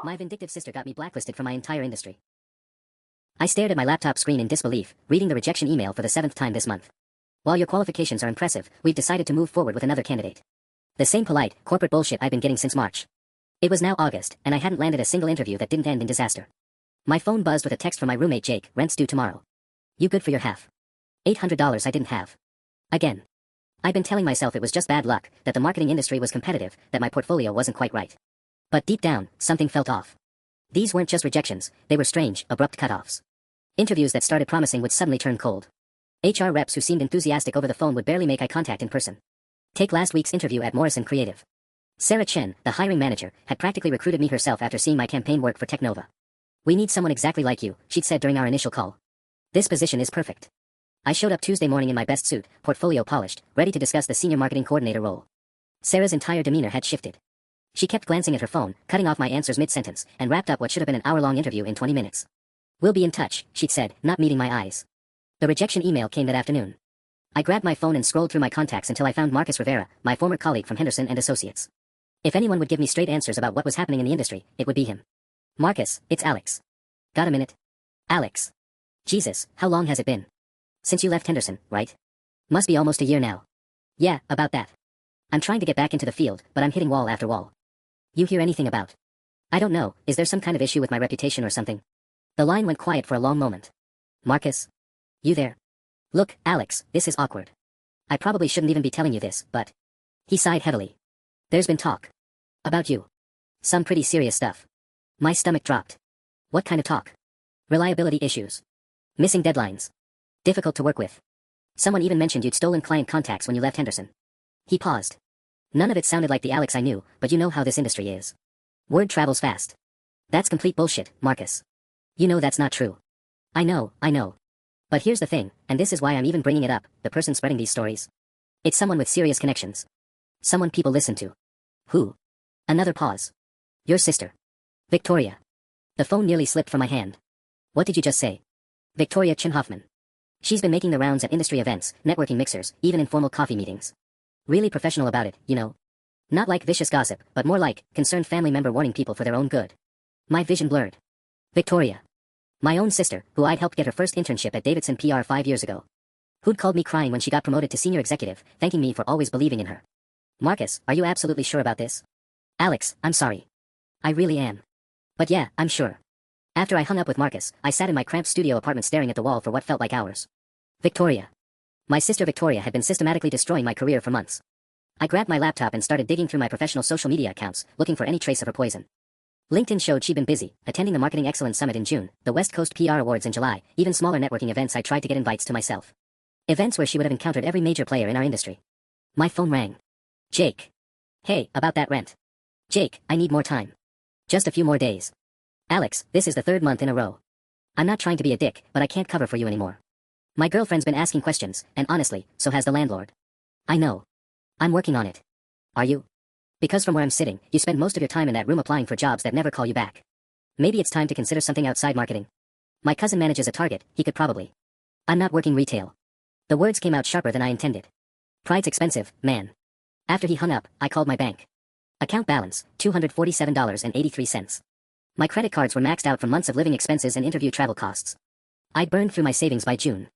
My vindictive sister got me blacklisted from my entire industry. I stared at my laptop screen in disbelief, reading the rejection email for the 7th time this month. While your qualifications are impressive, we've decided to move forward with another candidate. The same polite, corporate bullshit I've been getting since March. It was now August, and I hadn't landed a single interview that didn't end in disaster. My phone buzzed with a text from my roommate Jake, rent's due tomorrow. You good for your half? $800 I didn't have. Again. I'd been telling myself it was just bad luck, that the marketing industry was competitive, that my portfolio wasn't quite right. But deep down, something felt off. These weren't just rejections, they were strange, abrupt cutoffs. Interviews that started promising would suddenly turn cold. HR reps who seemed enthusiastic over the phone would barely make eye contact in person. Take last week's interview at Morrison Creative. Sarah Chen, the hiring manager, had practically recruited me herself after seeing my campaign work for Technova. We need someone exactly like you, she'd said during our initial call. This position is perfect. I showed up Tuesday morning in my best suit, portfolio polished, ready to discuss the senior marketing coordinator role. Sarah's entire demeanor had shifted. She kept glancing at her phone, cutting off my answers mid-sentence, and wrapped up what should have been an hour-long interview in 20 minutes. We'll be in touch, she'd said, not meeting my eyes. The rejection email came that afternoon. I grabbed my phone and scrolled through my contacts until I found Marcus Rivera, my former colleague from Henderson and Associates. If anyone would give me straight answers about what was happening in the industry, it would be him. Marcus, it's Alex. Got a minute? Alex. Jesus, how long has it been? Since you left Henderson, right? Must be almost a year now. Yeah, about that. I'm trying to get back into the field, but I'm hitting wall after wall. You hear anything about? I don't know, is there some kind of issue with my reputation or something? The line went quiet for a long moment. Marcus? You there? Look, Alex, this is awkward. I probably shouldn't even be telling you this, but... He sighed heavily. There's been talk. About you. Some pretty serious stuff. My stomach dropped. What kind of talk? Reliability issues. Missing deadlines. Difficult to work with. Someone even mentioned you'd stolen client contacts when you left Henderson. He paused. None of it sounded like the Alex I knew, but you know how this industry is. Word travels fast. That's complete bullshit, Marcus. You know that's not true. I know. But here's the thing, and this is why I'm even bringing it up, the person spreading these stories. It's someone with serious connections. Someone people listen to. Who? Another pause. Your sister. Victoria. The phone nearly slipped from my hand. What did you just say? Victoria Chen Hoffman. She's been making the rounds at industry events, networking mixers, even informal coffee meetings. Really professional about it, you know. Not like vicious gossip, but more like concerned family member warning people for their own good. My vision blurred. Victoria. My own sister, who I'd helped get her first internship at Davidson PR 5 years ago. Who'd called me crying when she got promoted to senior executive, thanking me for always believing in her. Marcus, are you absolutely sure about this? Alex, I'm sorry. I really am. But yeah, I'm sure. After I hung up with Marcus, I sat in my cramped studio apartment staring at the wall for what felt like hours. Victoria. My sister Victoria had been systematically destroying my career for months. I grabbed my laptop and started digging through my professional social media accounts, looking for any trace of her poison. LinkedIn showed she'd been busy, attending the Marketing Excellence Summit in June, the West Coast PR Awards in July, even smaller networking events I tried to get invites to myself. Events where she would have encountered every major player in our industry. My phone rang. Jake. Hey, about that rent. Jake, I need more time. Just a few more days. Alex, this is the 3rd month in a row. I'm not trying to be a dick, but I can't cover for you anymore. My girlfriend's been asking questions, and honestly, so has the landlord. I know. I'm working on it. Are you? Because from where I'm sitting, you spend most of your time in that room applying for jobs that never call you back. Maybe it's time to consider something outside marketing. My cousin manages a Target, he could probably. I'm not working retail. The words came out sharper than I intended. Pride's expensive, man. After he hung up, I called my bank. Account balance, $247.83. My credit cards were maxed out from months of living expenses and interview travel costs. I'd burned through my savings by June.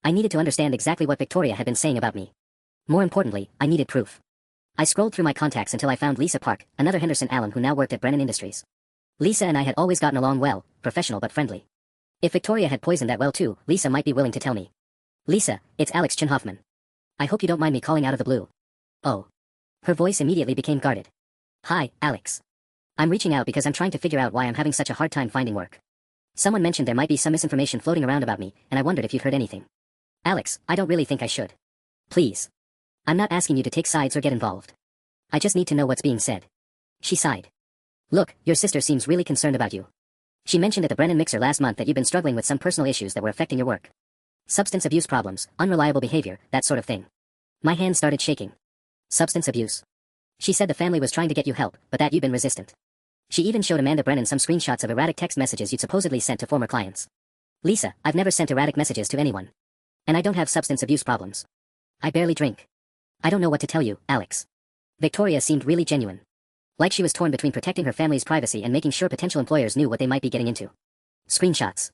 I needed to understand exactly what Victoria had been saying about me. More importantly, I needed proof. I scrolled through my contacts until I found Lisa Park, another Henderson alum who now worked at Brennan Industries. Lisa and I had always gotten along well, professional but friendly. If Victoria had poisoned that well too, Lisa might be willing to tell me. Lisa, it's Alex Chen Hoffman. I hope you don't mind me calling out of the blue. Oh. Her voice immediately became guarded. Hi, Alex. I'm reaching out because I'm trying to figure out why I'm having such a hard time finding work. Someone mentioned there might be some misinformation floating around about me, and I wondered if you'd heard anything. Alex, I don't really think I should. Please. I'm not asking you to take sides or get involved. I just need to know what's being said. She sighed. Look, your sister seems really concerned about you. She mentioned at the Brennan Mixer last month that you'd been struggling with some personal issues that were affecting your work. Substance abuse problems, unreliable behavior, that sort of thing. My hand started shaking. Substance abuse. She said the family was trying to get you help, but that you'd been resistant. She even showed Amanda Brennan some screenshots of erratic text messages you'd supposedly sent to former clients. Lisa, I've never sent erratic messages to anyone. And I don't have substance abuse problems. I barely drink. I don't know what to tell you, Alex. Victoria seemed really genuine. Like she was torn between protecting her family's privacy and making sure potential employers knew what they might be getting into. Screenshots.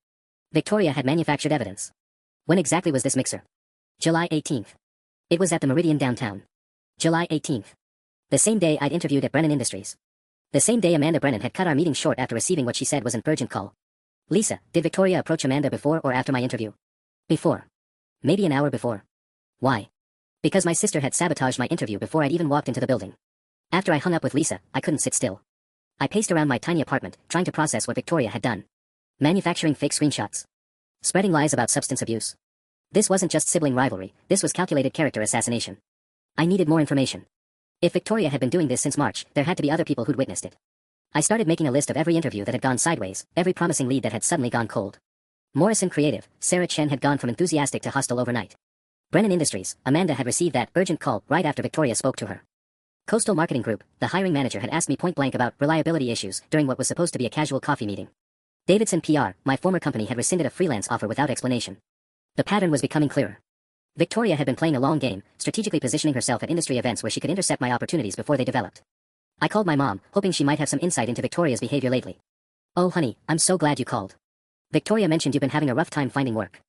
Victoria had manufactured evidence. When exactly was this mixer? July 18th. It was at the Meridian downtown. July 18th. The same day I'd interviewed at Brennan Industries. The same day Amanda Brennan had cut our meeting short after receiving what she said was an urgent call. Lisa, did Victoria approach Amanda before or after my interview? Before. Maybe an hour before. Why? Because my sister had sabotaged my interview before I'd even walked into the building. After I hung up with Lisa, I couldn't sit still. I paced around my tiny apartment, trying to process what Victoria had done. Manufacturing fake screenshots. Spreading lies about substance abuse. This wasn't just sibling rivalry, this was calculated character assassination. I needed more information. If Victoria had been doing this since March, there had to be other people who'd witnessed it. I started making a list of every interview that had gone sideways, every promising lead that had suddenly gone cold. Morrison Creative, Sarah Chen had gone from enthusiastic to hostile overnight. Brennan Industries, Amanda had received that urgent call right after Victoria spoke to her. Coastal Marketing Group, the hiring manager had asked me point blank about reliability issues during what was supposed to be a casual coffee meeting. Davidson PR, my former company, had rescinded a freelance offer without explanation. The pattern was becoming clearer. Victoria had been playing a long game, strategically positioning herself at industry events where she could intercept my opportunities before they developed. I called my mom, hoping she might have some insight into Victoria's behavior lately. Oh honey, I'm so glad you called. Victoria mentioned you've been having a rough time finding work.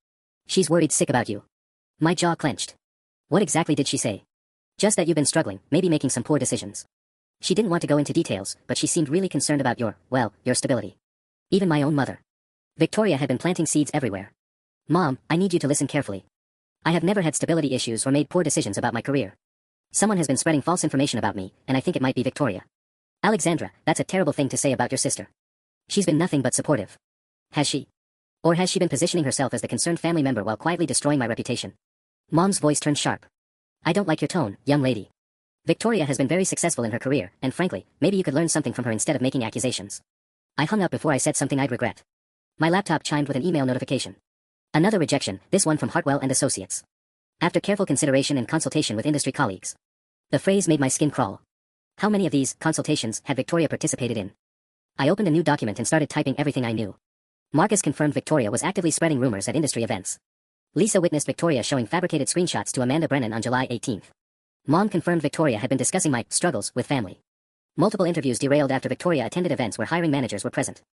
She's worried sick about you. My jaw clenched. What exactly did she say? Just that you've been struggling, maybe making some poor decisions. She didn't want to go into details, but she seemed really concerned about your stability. Even my own mother. Victoria had been planting seeds everywhere. Mom, I need you to listen carefully. I have never had stability issues or made poor decisions about my career. Someone has been spreading false information about me, and I think it might be Victoria. Alexandra, that's a terrible thing to say about your sister. She's been nothing but supportive. Has she? Or has she been positioning herself as the concerned family member while quietly destroying my reputation? Mom's voice turned sharp. I don't like your tone, young lady. Victoria has been very successful in her career, and frankly, maybe you could learn something from her instead of making accusations. I hung up before I said something I'd regret. My laptop chimed with an email notification. Another rejection, this one from Hartwell and Associates. After careful consideration and consultation with industry colleagues. The phrase made my skin crawl. How many of these consultations had Victoria participated in? I opened a new document and started typing everything I knew. Marcus confirmed Victoria was actively spreading rumors at industry events. Lisa witnessed Victoria showing fabricated screenshots to Amanda Brennan on July 18th. Mom confirmed Victoria had been discussing my struggles with family. Multiple interviews derailed after Victoria attended events where hiring managers were present.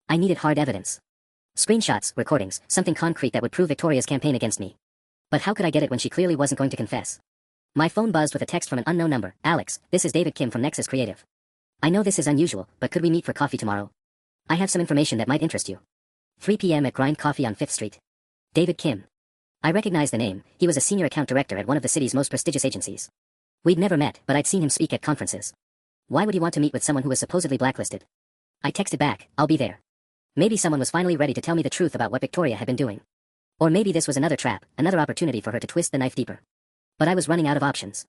I needed hard evidence. Screenshots, recordings, something concrete that would prove Victoria's campaign against me. But how could I get it when she clearly wasn't going to confess? My phone buzzed with a text from an unknown number. Alex, this is David Kim from Nexus Creative. I know this is unusual, but could we meet for coffee tomorrow? I have some information that might interest you. 3 p.m. at Grind Coffee on 5th Street. David Kim. I recognized the name. He was a senior account director at one of the city's most prestigious agencies. We'd never met, but I'd seen him speak at conferences. Why would he want to meet with someone who was supposedly blacklisted? I texted back, I'll be there. Maybe someone was finally ready to tell me the truth about what Victoria had been doing. Or maybe this was another trap, another opportunity for her to twist the knife deeper. But I was running out of options.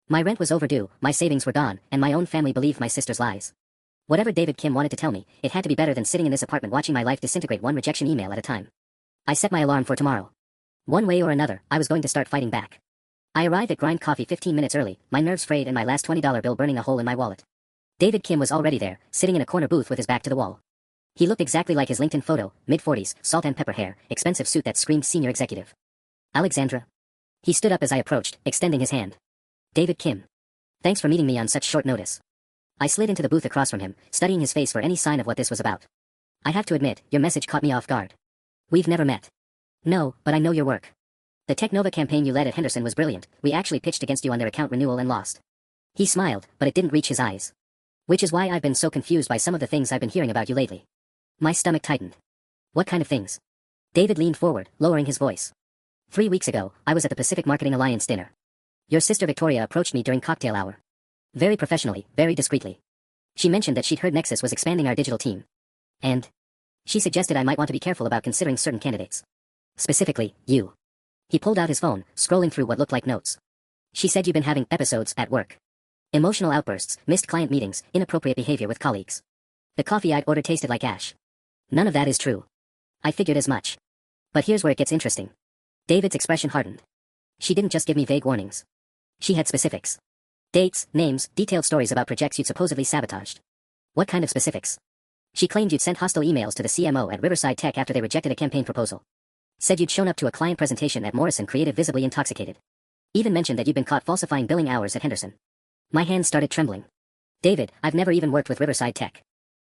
My rent was overdue, my savings were gone, and my own family believed my sister's lies. Whatever David Kim wanted to tell me, it had to be better than sitting in this apartment watching my life disintegrate one rejection email at a time. I set my alarm for tomorrow. One way or another, I was going to start fighting back. I arrived at Grind Coffee 15 minutes early, my nerves frayed and my last $20 bill burning a hole in my wallet. David Kim was already there, sitting in a corner booth with his back to the wall. He looked exactly like his LinkedIn photo, mid-40s, salt and pepper hair, expensive suit that screamed senior executive. Alexandra. He stood up as I approached, extending his hand. David Kim. Thanks for meeting me on such short notice. I slid into the booth across from him, studying his face for any sign of what this was about. I have to admit, your message caught me off guard. We've never met. No, but I know your work. The Technova campaign you led at Henderson was brilliant. We actually pitched against you on their account renewal and lost. He smiled, but it didn't reach his eyes. Which is why I've been so confused by some of the things I've been hearing about you lately. My stomach tightened. What kind of things? David leaned forward, lowering his voice. 3 weeks ago, I was at the Pacific Marketing Alliance dinner. Your sister Victoria approached me during cocktail hour. Very professionally, very discreetly. She mentioned that she'd heard Nexus was expanding our digital team. And she suggested I might want to be careful about considering certain candidates. Specifically, you. He pulled out his phone, scrolling through what looked like notes. She said you've been having episodes at work. Emotional outbursts, missed client meetings, inappropriate behavior with colleagues. The coffee I'd ordered tasted like ash. None of that is true. I figured as much. But here's where it gets interesting. David's expression hardened. She didn't just give me vague warnings. She had specifics. Dates, names, detailed stories about projects you'd supposedly sabotaged. What kind of specifics? She claimed you'd sent hostile emails to the CMO at Riverside Tech after they rejected a campaign proposal. Said you'd shown up to a client presentation at Morrison Creative visibly intoxicated. Even mentioned that you'd been caught falsifying billing hours at Henderson. My hands started trembling. David, I've never even worked with Riverside Tech.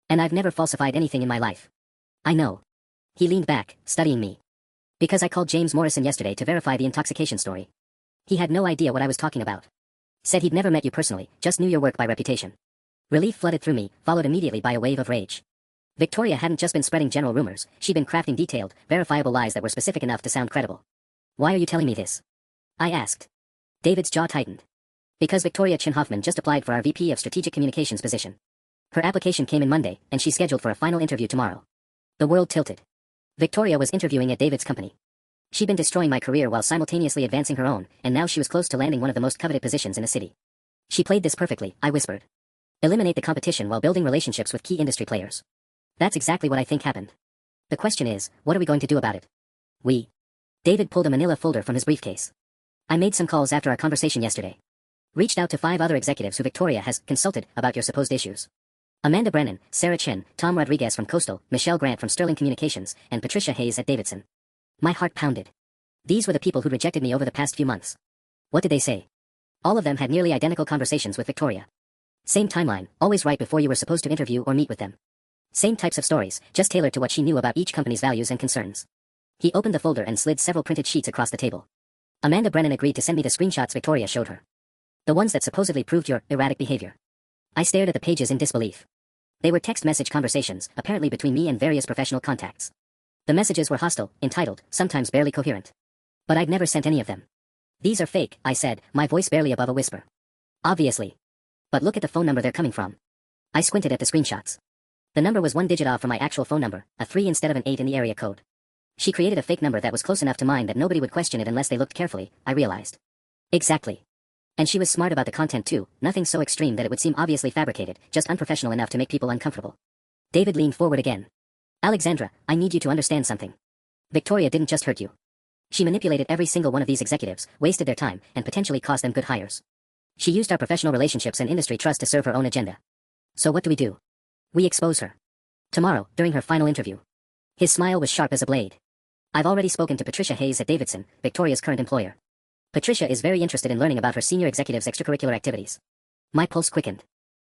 And I've never falsified anything in my life. I know. He leaned back, studying me. Because I called James Morrison yesterday to verify the intoxication story. He had no idea what I was talking about. Said he'd never met you personally, just knew your work by reputation. Relief flooded through me, followed immediately by a wave of rage. Victoria hadn't just been spreading general rumors, she'd been crafting detailed, verifiable lies that were specific enough to sound credible. Why are you telling me this? I asked. David's jaw tightened. Because Victoria Chin Hoffman just applied for our VP of Strategic Communications position. Her application came in Monday, and she's scheduled for a final interview tomorrow. The world tilted. Victoria was interviewing at David's company. She'd been destroying my career while simultaneously advancing her own, and now she was close to landing one of the most coveted positions in the city. She played this perfectly, I whispered. Eliminate the competition while building relationships with key industry players. That's exactly what I think happened. The question is, what are we going to do about it? David pulled a manila folder from his briefcase. I made some calls after our conversation yesterday. Reached out to 5 other executives who Victoria has consulted about your supposed issues. Amanda Brennan, Sarah Chen, Tom Rodriguez from Coastal, Michelle Grant from Sterling Communications, and Patricia Hayes at Davidson. My heart pounded. These were the people who rejected me over the past few months. What did they say? All of them had nearly identical conversations with Victoria. Same timeline, always right before you were supposed to interview or meet with them. Same types of stories, just tailored to what she knew about each company's values and concerns. He opened the folder and slid several printed sheets across the table. Amanda Brennan agreed to send me the screenshots Victoria showed her. The ones that supposedly proved your erratic behavior. I stared at the pages in disbelief. They were text message conversations, apparently between me and various professional contacts. The messages were hostile, entitled, sometimes barely coherent. But I'd never sent any of them. These are fake, I said, my voice barely above a whisper. Obviously. But look at the phone number they're coming from. I squinted at the screenshots. The number was 1 digit off from my actual phone number, a 3 instead of an 8 in the area code. She created a fake number that was close enough to mine that nobody would question it unless they looked carefully, I realized. Exactly. And she was smart about the content too, nothing so extreme that it would seem obviously fabricated, just unprofessional enough to make people uncomfortable. David leaned forward again. Alexandra, I need you to understand something. Victoria didn't just hurt you. She manipulated every single one of these executives, wasted their time, and potentially cost them good hires. She used our professional relationships and industry trust to serve her own agenda. So what do? We expose her. Tomorrow, during her final interview. His smile was sharp as a blade. I've already spoken to Patricia Hayes at Davidson, Victoria's current employer. Patricia is very interested in learning about her senior executive's extracurricular activities. My pulse quickened.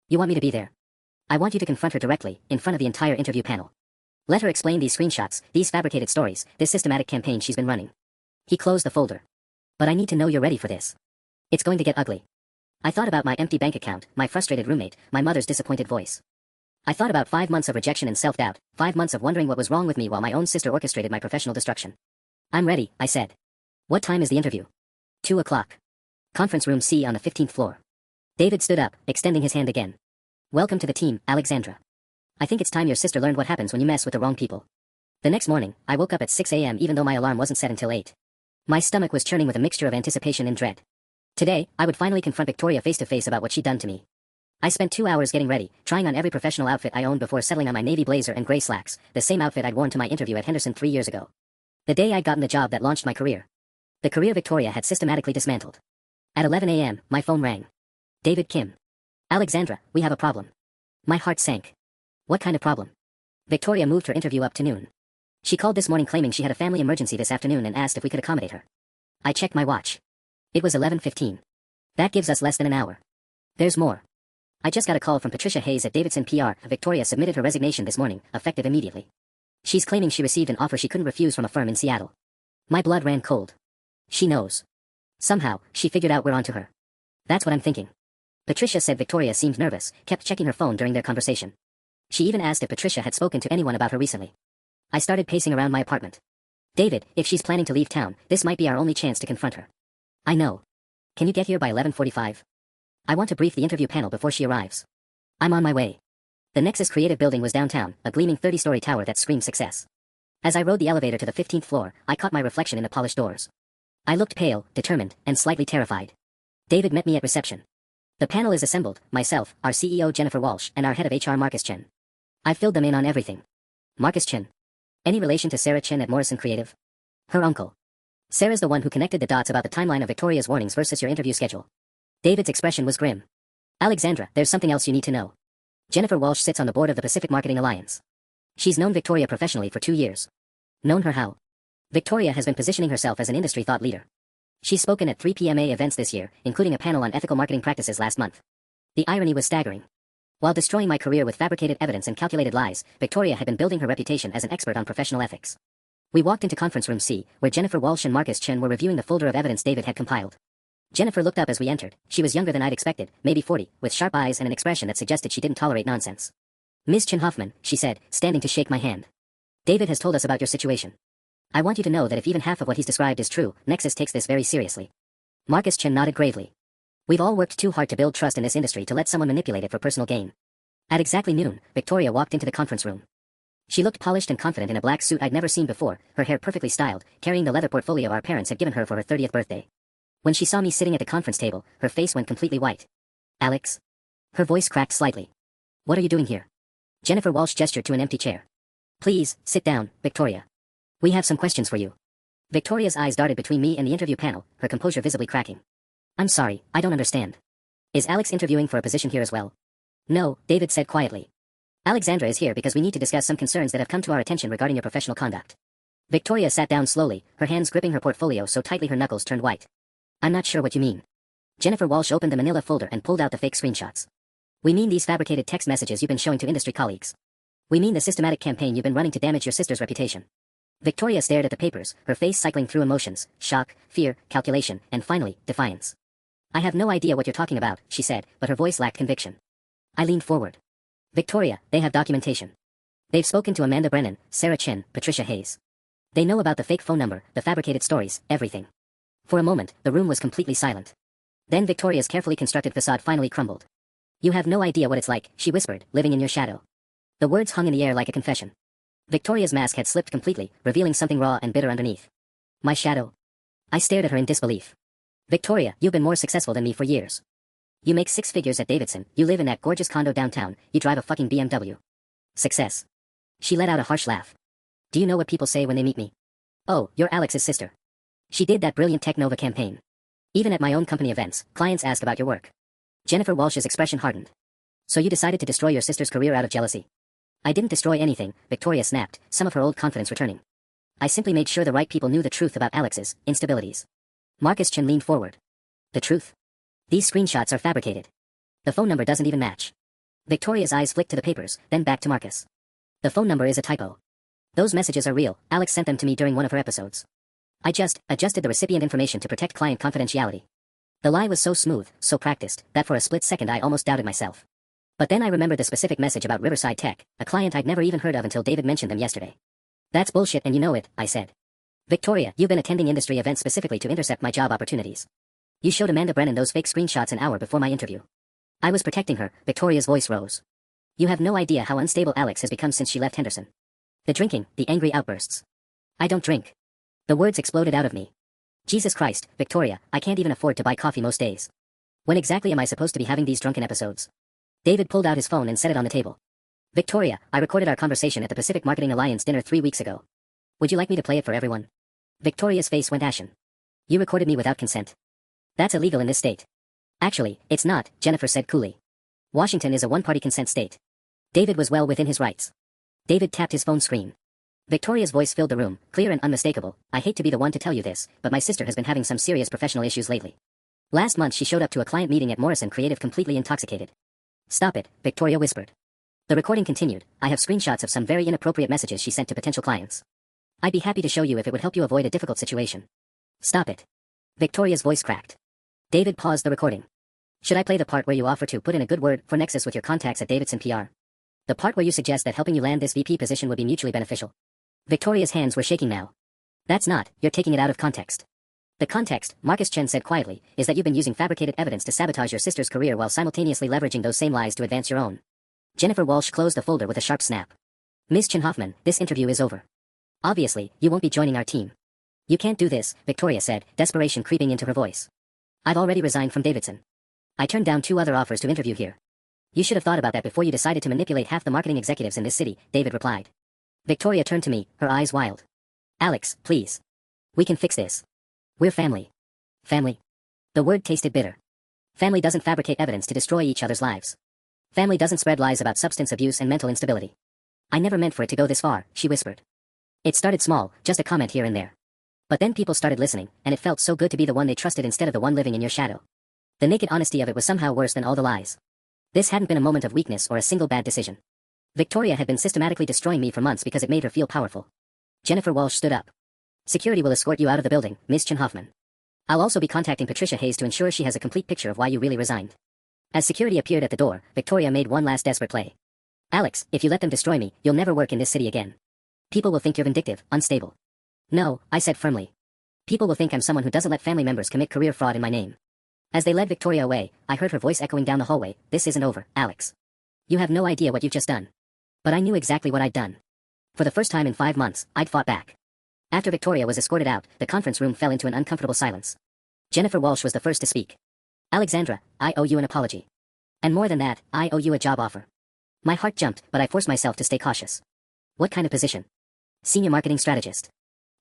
You want me to be there? I want you to confront her directly, in front of the entire interview panel. Let her explain these screenshots, these fabricated stories, this systematic campaign she's been running. He closed the folder. But I need to know you're ready for this. It's going to get ugly. I thought about my empty bank account, my frustrated roommate, my mother's disappointed voice. I thought about 5 months of rejection and self-doubt, 5 months of wondering what was wrong with me while my own sister orchestrated my professional destruction. I'm ready, I said. What time is the interview? 2 o'clock. Conference room C on the 15th floor. David stood up, extending his hand again. Welcome to the team, Alexandra. I think it's time your sister learned what happens when you mess with the wrong people. The next morning, I woke up at 6 a.m. even though my alarm wasn't set until 8. My stomach was churning with a mixture of anticipation and dread. Today, I would finally confront Victoria face to face about what she'd done to me. I spent 2 hours getting ready, trying on every professional outfit I owned before settling on my navy blazer and gray slacks, the same outfit I'd worn to my interview at Henderson 3 years ago. The day I'd gotten the job that launched my career. The career Victoria had systematically dismantled. At 11 a.m., my phone rang. David Kim. Alexandra, we have a problem. My heart sank. What kind of problem? Victoria moved her interview up to noon. She called this morning claiming she had a family emergency this afternoon and asked if we could accommodate her. I checked my watch. It was 11:15. That gives us less than an hour. There's more. I just got a call from Patricia Hayes at Davidson PR. Victoria submitted her resignation this morning, effective immediately. She's claiming she received an offer she couldn't refuse from a firm in Seattle. My blood ran cold. She knows. Somehow, she figured out we're onto her. That's what I'm thinking. Patricia said Victoria seemed nervous, kept checking her phone during their conversation. She even asked if Patricia had spoken to anyone about her recently. I started pacing around my apartment. David, if she's planning to leave town, this might be our only chance to confront her. I know. Can you get here by 11:45? I want to brief the interview panel before she arrives. I'm on my way. The Nexus Creative Building was downtown, a gleaming 30-story tower that screamed success. As I rode the elevator to the 15th floor, I caught my reflection in the polished doors. I looked pale, determined, and slightly terrified. David met me at reception. The panel is assembled, myself, our CEO Jennifer Walsh, and our head of HR Marcus Chen. I filled them in on everything. Marcus Chen. Any relation to Sarah Chen at Morrison Creative? Her uncle. Sarah's the one who connected the dots about the timeline of Victoria's warnings versus your interview schedule. David's expression was grim. Alexandra, there's something else you need to know. Jennifer Walsh sits on the board of the Pacific Marketing Alliance. She's known Victoria professionally for 2 years. Known her how? Victoria has been positioning herself as an industry thought leader. She's spoken at 3 PMA events this year, including a panel on ethical marketing practices last month. The irony was staggering. While destroying my career with fabricated evidence and calculated lies, Victoria had been building her reputation as an expert on professional ethics. We walked into conference room C, where Jennifer Walsh and Marcus Chen were reviewing the folder of evidence David had compiled. Jennifer looked up as we entered. She was younger than I'd expected, maybe 40, with sharp eyes and an expression that suggested she didn't tolerate nonsense. "Ms. Chen Hoffman," she said, standing to shake my hand. "David has told us about your situation. I want you to know that if even half of what he's described is true, Nexus takes this very seriously." Marcus Chen nodded gravely. "We've all worked too hard to build trust in this industry to let someone manipulate it for personal gain." At exactly noon, Victoria walked into the conference room. She looked polished and confident in a black suit I'd never seen before, her hair perfectly styled, carrying the leather portfolio our parents had given her for her 30th birthday. When she saw me sitting at the conference table, her face went completely white. "Alex?" Her voice cracked slightly. "What are you doing here?" Jennifer Walsh gestured to an empty chair. "Please, sit down, Victoria. We have some questions for you." Victoria's eyes darted between me and the interview panel, her composure visibly cracking. "I'm sorry, I don't understand. Is Alex interviewing for a position here as well?" "No," David said quietly. "Alexandra is here because we need to discuss some concerns that have come to our attention regarding your professional conduct." Victoria sat down slowly, her hands gripping her portfolio so tightly her knuckles turned white. "I'm not sure what you mean." Jennifer Walsh opened the manila folder and pulled out the fake screenshots. "We mean these fabricated text messages you've been showing to industry colleagues. We mean the systematic campaign you've been running to damage your sister's reputation." Victoria stared at the papers, her face cycling through emotions: shock, fear, calculation, and finally, defiance. "I have no idea what you're talking about," she said, but her voice lacked conviction. I leaned forward. "Victoria, they have documentation. They've spoken to Amanda Brennan, Sarah Chen, Patricia Hayes. They know about the fake phone number, the fabricated stories, everything." For a moment, the room was completely silent. Then Victoria's carefully constructed facade finally crumbled. "You have no idea what it's like," she whispered, "living in your shadow." The words hung in the air like a confession. Victoria's mask had slipped completely, revealing something raw and bitter underneath. "My shadow?" I stared at her in disbelief. "Victoria, you've been more successful than me for years. You make 6 figures at Davidson, you live in that gorgeous condo downtown, you drive a fucking BMW. Success." She let out a harsh laugh. "Do you know what people say when they meet me? Oh, you're Alex's sister. She did that brilliant Tech Nova campaign. Even at my own company events, clients ask about your work." Jennifer Walsh's expression hardened. "So you decided to destroy your sister's career out of jealousy?" "I didn't destroy anything," Victoria snapped, some of her old confidence returning. "I simply made sure the right people knew the truth about Alex's instabilities." Marcus Chen leaned forward. "The truth? These screenshots are fabricated. The phone number doesn't even match." Victoria's eyes flicked to the papers, then back to Marcus. "The phone number is a typo. Those messages are real, Alex sent them to me during one of her episodes. I just adjusted the recipient information to protect client confidentiality." The lie was so smooth, so practiced, that for a split second I almost doubted myself. But then I remembered the specific message about Riverside Tech, a client I'd never even heard of until David mentioned them yesterday. "That's bullshit and you know it," I said. "Victoria, you've been attending industry events specifically to intercept my job opportunities. You showed Amanda Brennan those fake screenshots an hour before my interview." "I was protecting her," Victoria's voice rose. "You have no idea how unstable Alex has become since she left Henderson. The drinking, the angry outbursts. I don't drink." The words exploded out of me. "Jesus Christ, Victoria, I can't even afford to buy coffee most days. When exactly am I supposed to be having these drunken episodes?" David pulled out his phone and set it on the table. "Victoria, I recorded our conversation at the Pacific Marketing Alliance dinner 3 weeks ago. Would you like me to play it for everyone?" Victoria's face went ashen. "You recorded me without consent. That's illegal in this state." "Actually, it's not," Jennifer said coolly. "Washington is a one-party consent state." David was well within his rights. David tapped his phone screen. Victoria's voice filled the room, clear and unmistakable. "I hate to be the one to tell you this, but my sister has been having some serious professional issues lately. Last month she showed up to a client meeting at Morrison Creative completely intoxicated." "Stop it," Victoria whispered. The recording continued. "I have screenshots of some very inappropriate messages she sent to potential clients. I'd be happy to show you if it would help you avoid a difficult situation." "Stop it." Victoria's voice cracked. David paused the recording. "Should I play the part where you offer to put in a good word for Nexus with your contacts at Davidson PR? The part where you suggest that helping you land this VP position would be mutually beneficial?" Victoria's hands were shaking now. "That's not, you're taking it out of context. The context," Marcus Chen said quietly, "is that you've been using fabricated evidence to sabotage your sister's career while simultaneously leveraging those same lies to advance your own." Jennifer Walsh closed the folder with a sharp snap. "Ms. Chen Hoffman, this interview is over. Obviously, you won't be joining our team." "You can't do this," Victoria said, desperation creeping into her voice. "I've already resigned from Davidson. I turned down 2 other offers to interview here." "You should have thought about that before you decided to manipulate half the marketing executives in this city," David replied. Victoria turned to me, her eyes wild. "Alex, please. We can fix this. We're family." Family? The word tasted bitter. Family doesn't fabricate evidence to destroy each other's lives. Family doesn't spread lies about substance abuse and mental instability. "I never meant for it to go this far," she whispered. "It started small, just a comment here and there. But then people started listening, and it felt so good to be the one they trusted instead of the one living in your shadow. The naked honesty of it was somehow worse than all the lies. This hadn't been a moment of weakness or a single bad decision. Victoria had been systematically destroying me for months because it made her feel powerful. Jennifer Walsh stood up. Security will escort you out of the building, Miss Chin Hoffman. I'll also be contacting Patricia Hayes to ensure she has a complete picture of why you really resigned. As security appeared at the door, Victoria made one last desperate play. Alex, if you let them destroy me, you'll never work in this city again. People will think you're vindictive, unstable. No, I said firmly. People will think I'm someone who doesn't let family members commit career fraud in my name. As they led Victoria away, I heard her voice echoing down the hallway. This isn't over, Alex. You have no idea what you've just done. But I knew exactly what I'd done. For the first time in 5 months, I'd fought back. After Victoria was escorted out, the conference room fell into an uncomfortable silence. Jennifer Walsh was the first to speak. Alexandra, I owe you an apology. And more than that, I owe you a job offer. My heart jumped, but I forced myself to stay cautious. What kind of position? Senior marketing strategist.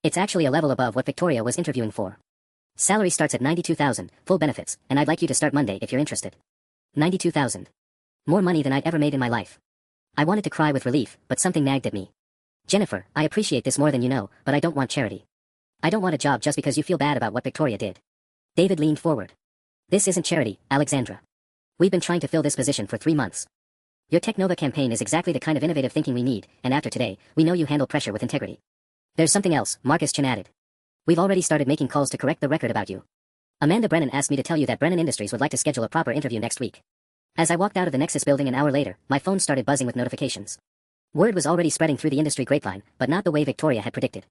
It's actually a level above what Victoria was interviewing for. Salary starts at $92,000, full benefits, and I'd like you to start Monday if you're interested. $92,000. More money than I'd ever made in my life. I wanted to cry with relief, but something nagged at me. Jennifer, I appreciate this more than you know, but I don't want charity. I don't want a job just because you feel bad about what Victoria did. David leaned forward. This isn't charity, Alexandra. We've been trying to fill this position for 3 months. Your Technova campaign is exactly the kind of innovative thinking we need, and after today, we know you handle pressure with integrity. There's something else, Marcus Chin added. We've already started making calls to correct the record about you. Amanda Brennan asked me to tell you that Brennan Industries would like to schedule a proper interview next week. As I walked out of the Nexus building an hour later, my phone started buzzing with notifications. Word was already spreading through the industry grapevine, but not the way Victoria had predicted.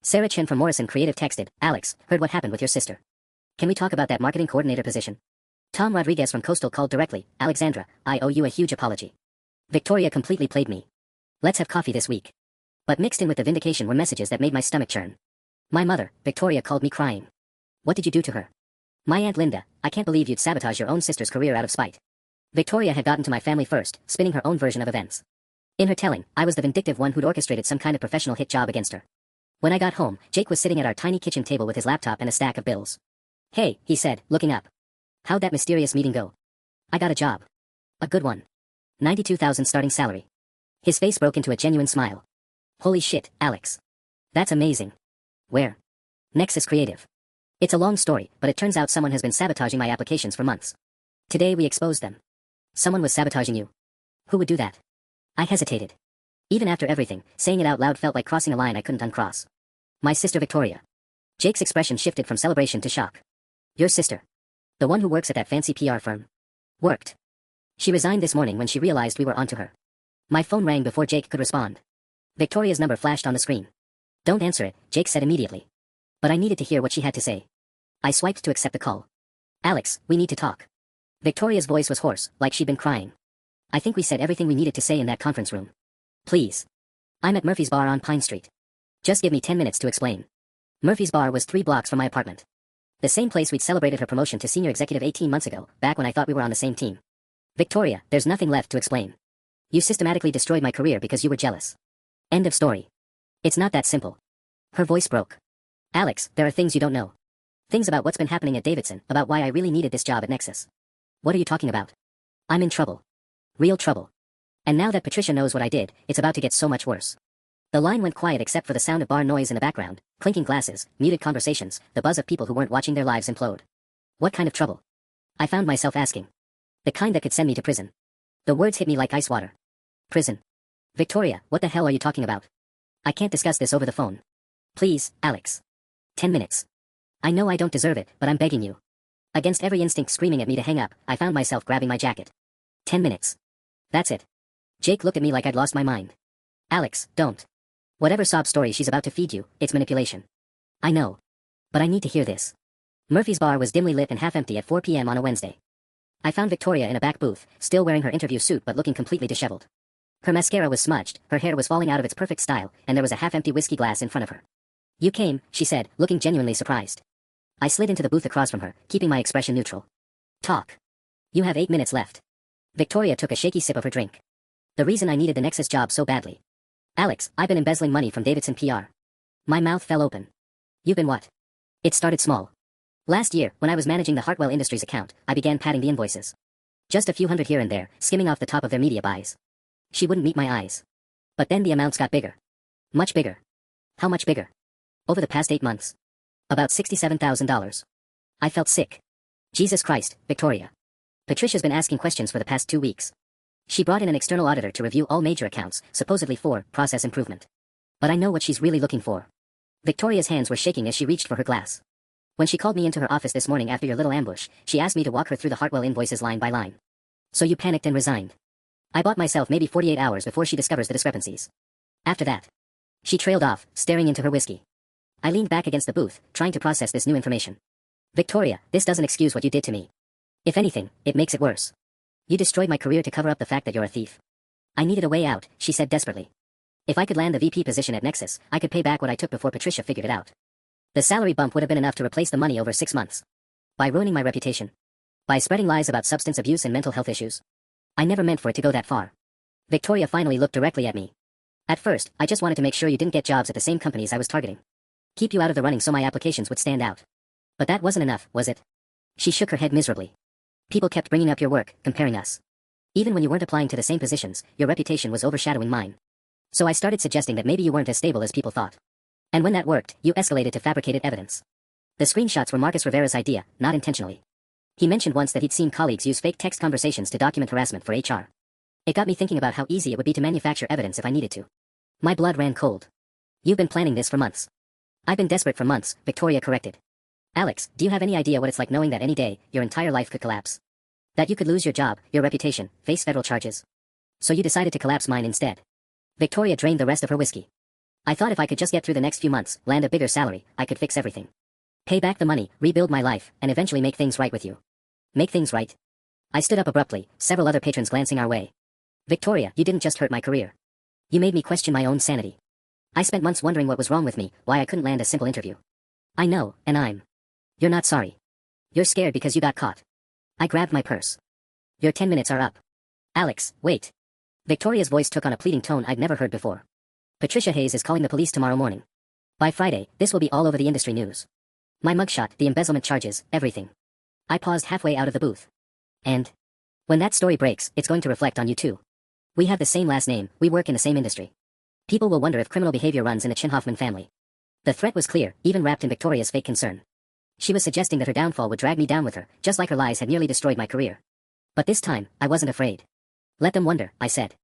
Sarah Chen from Morrison Creative texted, Alex, heard what happened with your sister. Can we talk about that marketing coordinator position? Tom Rodriguez from Coastal called directly, Alexandra, I owe you a huge apology. Victoria completely played me. Let's have coffee this week. But mixed in with the vindication were messages that made my stomach churn. My mother, Victoria, called me crying. What did you do to her? My Aunt Linda, I can't believe you'd sabotage your own sister's career out of spite. Victoria had gotten to my family first, spinning her own version of events. In her telling, I was the vindictive one who'd orchestrated some kind of professional hit job against her. When I got home, Jake was sitting at our tiny kitchen table with his laptop and a stack of bills. Hey, he said, looking up. How'd that mysterious meeting go? I got a job. A good one. $92,000 starting salary. His face broke into a genuine smile. Holy shit, Alex. That's amazing. Where? Nexus Creative. It's a long story, but it turns out someone has been sabotaging my applications for months. Today we exposed them. Someone was sabotaging you. Who would do that? I hesitated. Even after everything, saying it out loud felt like crossing a line I couldn't uncross. My sister Victoria. Jake's expression shifted from celebration to shock. Your sister. The one who works at that fancy PR firm. Worked. She resigned this morning when she realized we were onto her. My phone rang before Jake could respond. Victoria's number flashed on the screen. Don't answer it, Jake said immediately. But I needed to hear what she had to say. I swiped to accept the call. Alex, we need to talk. Victoria's voice was hoarse, like she'd been crying. I think we said everything we needed to say in that conference room. Please. I'm at Murphy's Bar on Pine Street. Just give me 10 minutes to explain. Murphy's Bar was 3 blocks from my apartment. The same place we'd celebrated her promotion to senior executive 18 months ago, back when I thought we were on the same team. Victoria, there's nothing left to explain. You systematically destroyed my career because you were jealous. End of story. It's not that simple. Her voice broke. Alex, there are things you don't know. Things about what's been happening at Davidson, about why I really needed this job at Nexus. What are you talking about? I'm in trouble. Real trouble. And now that Patricia knows what I did, it's about to get so much worse. The line went quiet except for the sound of bar noise in the background, clinking glasses, muted conversations, the buzz of people who weren't watching their lives implode. What kind of trouble? I found myself asking. The kind that could send me to prison. The words hit me like ice water. Prison. Victoria, what the hell are you talking about? I can't discuss this over the phone. Please, Alex. 10 minutes. I know I don't deserve it, but I'm begging you. Against every instinct screaming at me to hang up, I found myself grabbing my jacket. 10 minutes. That's it. Jake looked at me like I'd lost my mind. Alex, don't. Whatever sob story she's about to feed you, it's manipulation. I know. But I need to hear this. Murphy's Bar was dimly lit and half empty at 4 p.m. on a Wednesday. I found Victoria in a back booth, still wearing her interview suit but looking completely disheveled. Her mascara was smudged, her hair was falling out of its perfect style, and there was a half-empty whiskey glass in front of her. You came, she said, looking genuinely surprised. I slid into the booth across from her, keeping my expression neutral. Talk. You have 8 minutes left. Victoria took a shaky sip of her drink. The reason I needed the Nexus job so badly. Alex, I've been embezzling money from Davidson PR. My mouth fell open. You've been what? It started small. Last year, when I was managing the Hartwell Industries account, I began padding the invoices. Just a few hundred here and there, skimming off the top of their media buys. She wouldn't meet my eyes. But then the amounts got bigger. Much bigger. How much bigger? Over the past 8 months. About $67,000. I felt sick. Jesus Christ, Victoria. Patricia's been asking questions for the past 2 weeks. She brought in an external auditor to review all major accounts, supposedly for process improvement. But I know what she's really looking for. Victoria's hands were shaking as she reached for her glass. When she called me into her office this morning after your little ambush, she asked me to walk her through the Hartwell invoices line by line. So you panicked and resigned. I bought myself maybe 48 hours before she discovers the discrepancies. After that. She trailed off, staring into her whiskey. I leaned back against the booth, trying to process this new information. Victoria, this doesn't excuse what you did to me. If anything, it makes it worse. You destroyed my career to cover up the fact that you're a thief. I needed a way out, she said desperately. If I could land the VP position at Nexus, I could pay back what I took before Patricia figured it out. The salary bump would have been enough to replace the money over 6 months. By ruining my reputation. By spreading lies about substance abuse and mental health issues. I never meant for it to go that far. Victoria finally looked directly at me. At first, I just wanted to make sure you didn't get jobs at the same companies I was targeting. Keep you out of the running so my applications would stand out. But that wasn't enough, was it? She shook her head miserably. People kept bringing up your work, comparing us. Even when you weren't applying to the same positions, your reputation was overshadowing mine. So I started suggesting that maybe you weren't as stable as people thought. And when that worked, you escalated to fabricated evidence. The screenshots were Marcus Rivera's idea, not intentionally. He mentioned once that he'd seen colleagues use fake text conversations to document harassment for HR. It got me thinking about how easy it would be to manufacture evidence if I needed to. My blood ran cold. You've been planning this for months. I've been desperate for months, Victoria corrected. Alex, do you have any idea what it's like knowing that any day, your entire life could collapse? That you could lose your job, your reputation, face federal charges? So you decided to collapse mine instead. Victoria drained the rest of her whiskey. I thought if I could just get through the next few months, land a bigger salary, I could fix everything. Pay back the money, rebuild my life, and eventually make things right with you. Make things right? I stood up abruptly, several other patrons glancing our way. Victoria, you didn't just hurt my career. You made me question my own sanity. I spent months wondering what was wrong with me, why I couldn't land a simple interview. I know, and You're not sorry. You're scared because you got caught. I grabbed my purse. Your 10 minutes are up. Alex, wait. Victoria's voice took on a pleading tone I'd never heard before. Patricia Hayes is calling the police tomorrow morning. By Friday, this will be all over the industry news. My mugshot, the embezzlement charges, everything. I paused halfway out of the booth. And when that story breaks, it's going to reflect on you too. We have the same last name, we work in the same industry. People will wonder if criminal behavior runs in the Chin-Hoffman family. The threat was clear, even wrapped in Victoria's fake concern. She was suggesting that her downfall would drag me down with her, just like her lies had nearly destroyed my career. But this time, I wasn't afraid. Let them wonder, I said.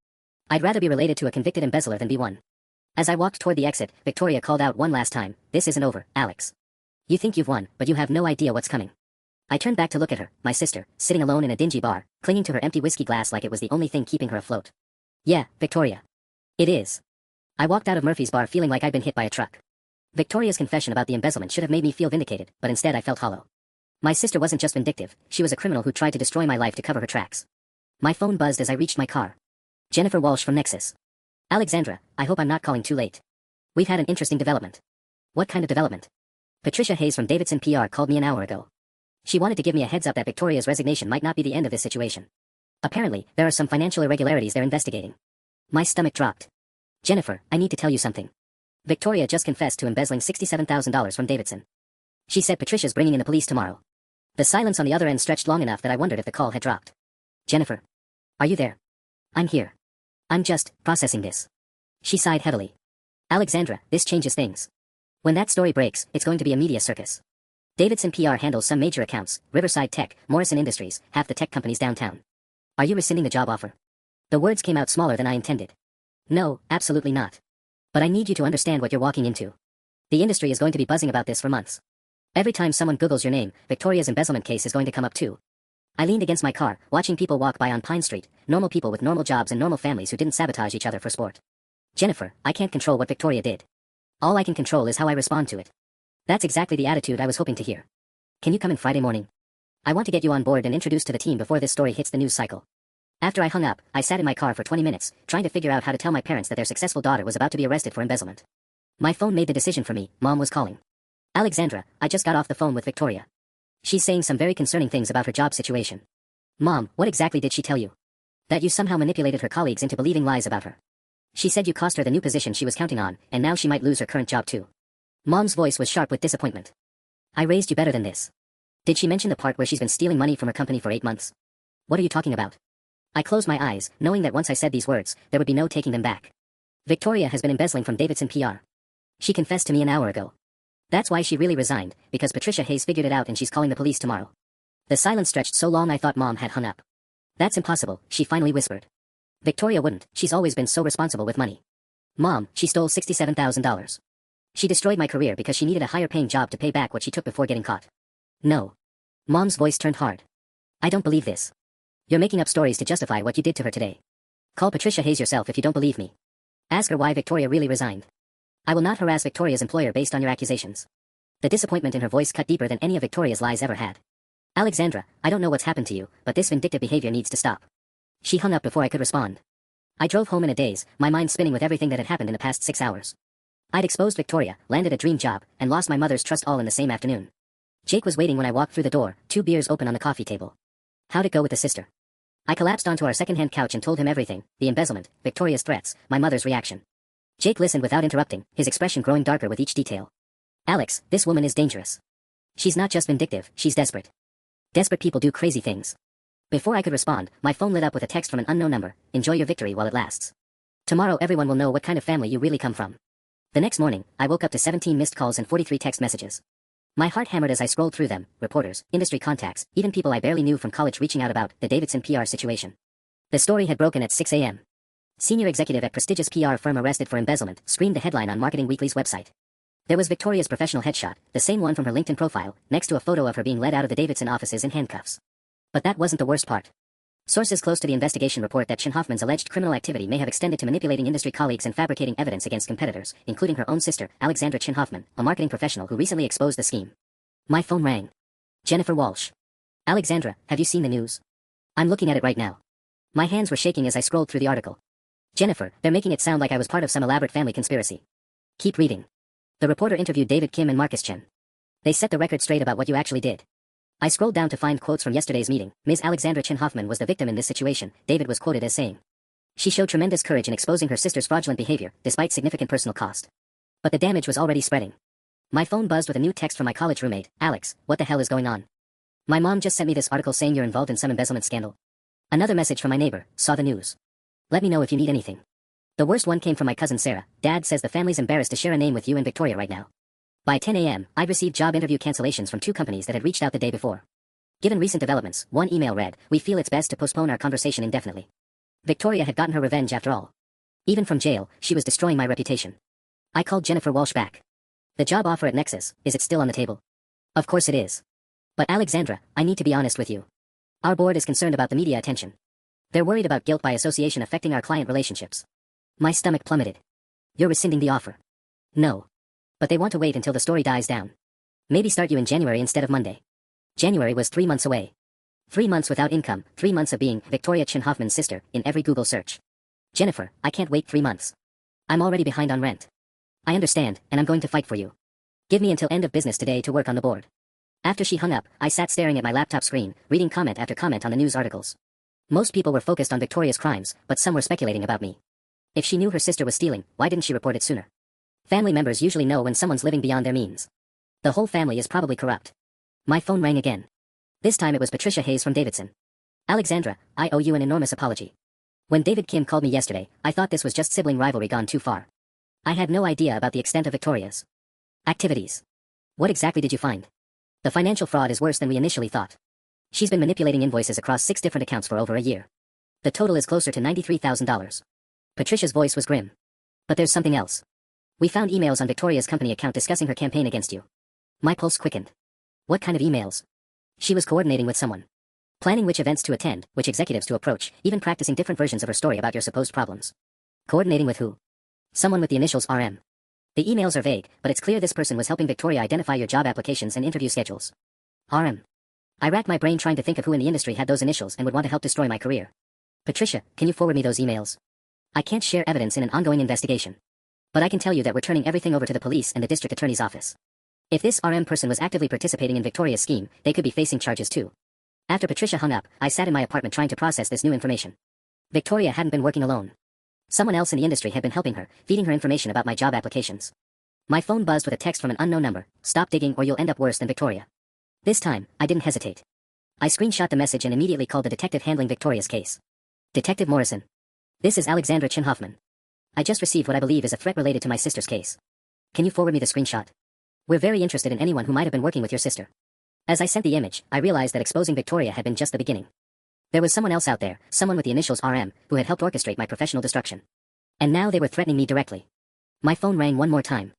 I'd rather be related to a convicted embezzler than be one. As I walked toward the exit, Victoria called out one last time, "This isn't over, Alex. You think you've won, but you have no idea what's coming." I turned back to look at her, my sister, sitting alone in a dingy bar, clinging to her empty whiskey glass like it was the only thing keeping her afloat. Yeah, Victoria. It is. I walked out of Murphy's bar feeling like I'd been hit by a truck. Victoria's confession about the embezzlement should have made me feel vindicated, but instead I felt hollow. My sister wasn't just vindictive, she was a criminal who tried to destroy my life to cover her tracks. My phone buzzed as I reached my car. Jennifer Walsh from Nexus. Alexandra, I hope I'm not calling too late. We've had an interesting development. What kind of development? Patricia Hayes from Davidson PR called me an hour ago. She wanted to give me a heads up that Victoria's resignation might not be the end of this situation. Apparently, there are some financial irregularities they're investigating. My stomach dropped. Jennifer, I need to tell you something. Victoria just confessed to embezzling $67,000 from Davidson. She said Patricia's bringing in the police tomorrow. The silence on the other end stretched long enough that I wondered if the call had dropped. Jennifer. Are you there? I'm here. I'm just processing this. She sighed heavily. Alexandra, this changes things. When that story breaks, it's going to be a media circus. Davidson PR handles some major accounts, Riverside Tech, Morrison Industries, half the tech companies downtown. Are you rescinding the job offer? The words came out smaller than I intended. No, absolutely not. But I need you to understand what you're walking into. The industry is going to be buzzing about this for months. Every time someone Googles your name, Victoria's embezzlement case is going to come up too. I leaned against my car, watching people walk by on Pine Street, normal people with normal jobs and normal families who didn't sabotage each other for sport. Jennifer, I can't control what Victoria did. All I can control is how I respond to it. That's exactly the attitude I was hoping to hear. Can you come in Friday morning? I want to get you on board and introduced to the team before this story hits the news cycle. After I hung up, I sat in my car for 20 minutes, trying to figure out how to tell my parents that their successful daughter was about to be arrested for embezzlement. My phone made the decision for me, Mom was calling. Alexandra, I just got off the phone with Victoria. She's saying some very concerning things about her job situation. Mom, what exactly did she tell you? That you somehow manipulated her colleagues into believing lies about her. She said you cost her the new position she was counting on, and now she might lose her current job too. Mom's voice was sharp with disappointment. I raised you better than this. Did she mention the part where she's been stealing money from her company for 8 months? What are you talking about? I closed my eyes, knowing that once I said these words, there would be no taking them back. Victoria has been embezzling from Davidson PR. She confessed to me an hour ago. That's why she really resigned, because Patricia Hayes figured it out and she's calling the police tomorrow. The silence stretched so long I thought Mom had hung up. That's impossible, she finally whispered. Victoria wouldn't, she's always been so responsible with money. Mom, she stole $67,000. She destroyed my career because she needed a higher paying job to pay back what she took before getting caught. No. Mom's voice turned hard. I don't believe this. You're making up stories to justify what you did to her today. Call Patricia Hayes yourself if you don't believe me. Ask her why Victoria really resigned. I will not harass Victoria's employer based on your accusations. The disappointment in her voice cut deeper than any of Victoria's lies ever had. Alexandra, I don't know what's happened to you, but this vindictive behavior needs to stop. She hung up before I could respond. I drove home in a daze, my mind spinning with everything that had happened in the past 6 hours. I'd exposed Victoria, landed a dream job, and lost my mother's trust all in the same afternoon. Jake was waiting when I walked through the door, 2 beers open on the coffee table. How'd it go with the sister? I collapsed onto our second-hand couch and told him everything, the embezzlement, Victoria's threats, my mother's reaction. Jake listened without interrupting, his expression growing darker with each detail. Alex, this woman is dangerous. She's not just vindictive, she's desperate. Desperate people do crazy things. Before I could respond, my phone lit up with a text from an unknown number. Enjoy your victory while it lasts. Tomorrow everyone will know what kind of family you really come from. The next morning, I woke up to 17 missed calls and 43 text messages. My heart hammered as I scrolled through them, reporters, industry contacts, even people I barely knew from college reaching out about the Davidson PR situation. The story had broken at 6 a.m. Senior executive at prestigious PR firm arrested for embezzlement, screamed the headline on Marketing Weekly's website. There was Victoria's professional headshot, the same one from her LinkedIn profile, next to a photo of her being led out of the Davidson offices in handcuffs. But that wasn't the worst part. Sources close to the investigation report that Chin-Hoffman's alleged criminal activity may have extended to manipulating industry colleagues and fabricating evidence against competitors, including her own sister, Alexandra Chin-Hoffman, a marketing professional who recently exposed the scheme. My phone rang. Jennifer Walsh. Alexandra, have you seen the news? I'm looking at it right now. My hands were shaking as I scrolled through the article. Jennifer, they're making it sound like I was part of some elaborate family conspiracy. Keep reading. The reporter interviewed David Kim and Marcus Chen. They set the record straight about what you actually did. I scrolled down to find quotes from yesterday's meeting. Ms. Alexandra Chin-Hoffman was the victim in this situation, David was quoted as saying. She showed tremendous courage in exposing her sister's fraudulent behavior, despite significant personal cost. But the damage was already spreading. My phone buzzed with a new text from my college roommate. Alex, what the hell is going on? My mom just sent me this article saying you're involved in some embezzlement scandal. Another message from my neighbor, saw the news. Let me know if you need anything. The worst one came from my cousin Sarah. Dad says the family's embarrassed to share a name with you and Victoria right now. By 10 a.m., I'd received job interview cancellations from 2 companies that had reached out the day before. Given recent developments, one email read, we feel it's best to postpone our conversation indefinitely. Victoria had gotten her revenge after all. Even from jail, she was destroying my reputation. I called Jennifer Walsh back. The job offer at Nexus, is it still on the table? Of course it is. But Alexandra, I need to be honest with you. Our board is concerned about the media attention. They're worried about guilt by association affecting our client relationships. My stomach plummeted. You're rescinding the offer. No. But they want to wait until the story dies down. Maybe start you in January instead of Monday. January was 3 months away. 3 months without income, 3 months of being Victoria Chin-Hoffman's sister in every Google search. Jennifer, I can't wait 3 months. I'm already behind on rent. I understand, and I'm going to fight for you. Give me until end of business today to work on the board. After she hung up, I sat staring at my laptop screen, reading comment after comment on the news articles. Most people were focused on Victoria's crimes, but some were speculating about me. If she knew her sister was stealing, why didn't she report it sooner? Family members usually know when someone's living beyond their means. The whole family is probably corrupt. My phone rang again. This time it was Patricia Hayes from Davidson. Alexandra, I owe you an enormous apology. When David Kim called me yesterday, I thought this was just sibling rivalry gone too far. I had no idea about the extent of Victoria's activities. What exactly did you find? The financial fraud is worse than we initially thought. She's been manipulating invoices across 6 different accounts for over a year. The total is closer to $93,000. Patricia's voice was grim. But there's something else. We found emails on Victoria's company account discussing her campaign against you. My pulse quickened. What kind of emails? She was coordinating with someone. Planning which events to attend, which executives to approach, even practicing different versions of her story about your supposed problems. Coordinating with who? Someone with the initials RM. The emails are vague, but it's clear this person was helping Victoria identify your job applications and interview schedules. RM. I racked my brain trying to think of who in the industry had those initials and would want to help destroy my career. Patricia, can you forward me those emails? I can't share evidence in an ongoing investigation. But I can tell you that we're turning everything over to the police and the district attorney's office. If this RM person was actively participating in Victoria's scheme, they could be facing charges too. After Patricia hung up, I sat in my apartment trying to process this new information. Victoria hadn't been working alone. Someone else in the industry had been helping her, feeding her information about my job applications. My phone buzzed with a text from an unknown number. Stop digging or you'll end up worse than Victoria. This time, I didn't hesitate. I screenshot the message and immediately called the detective handling Victoria's case. Detective Morrison. This is Alexandra Chin-Hoffman. I just received what I believe is a threat related to my sister's case. Can you forward me the screenshot? We're very interested in anyone who might have been working with your sister. As I sent the image, I realized that exposing Victoria had been just the beginning. There was someone else out there, someone with the initials RM, who had helped orchestrate my professional destruction. And now they were threatening me directly. My phone rang one more time.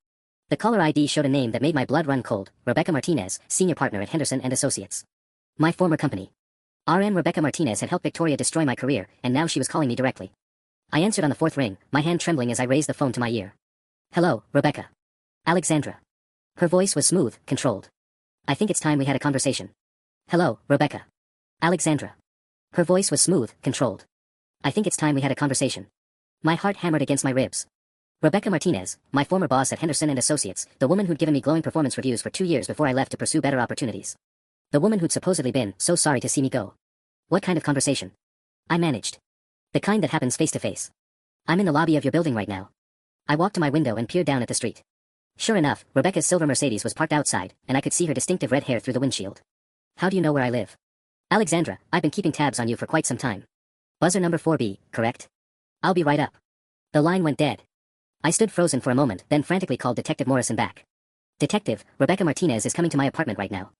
The caller ID showed a name that made my blood run cold: Rebecca Martinez, senior partner at Henderson and Associates. My former company. RM Rebecca Martinez had helped Victoria destroy my career, and now she was calling me directly. I answered on the fourth ring, my hand trembling as I raised the phone to my ear. Hello, Rebecca. Alexandra. Her voice was smooth, controlled. I think it's time we had a conversation. Hello, Rebecca. Alexandra. Her voice was smooth, controlled. I think it's time we had a conversation. My heart hammered against my ribs. Rebecca Martinez, my former boss at Henderson and Associates, the woman who'd given me glowing performance reviews for 2 years before I left to pursue better opportunities. The woman who'd supposedly been so sorry to see me go. What kind of conversation? I managed. The kind that happens face to face. I'm in the lobby of your building right now. I walked to my window and peered down at the street. Sure enough, Rebecca's silver Mercedes was parked outside, and I could see her distinctive red hair through the windshield. How do you know where I live? Alexandra, I've been keeping tabs on you for quite some time. Buzzer number 4B, correct? I'll be right up. The line went dead. I stood frozen for a moment, then frantically called Detective Morrison back. Detective, Rebecca Martinez is coming to my apartment right now.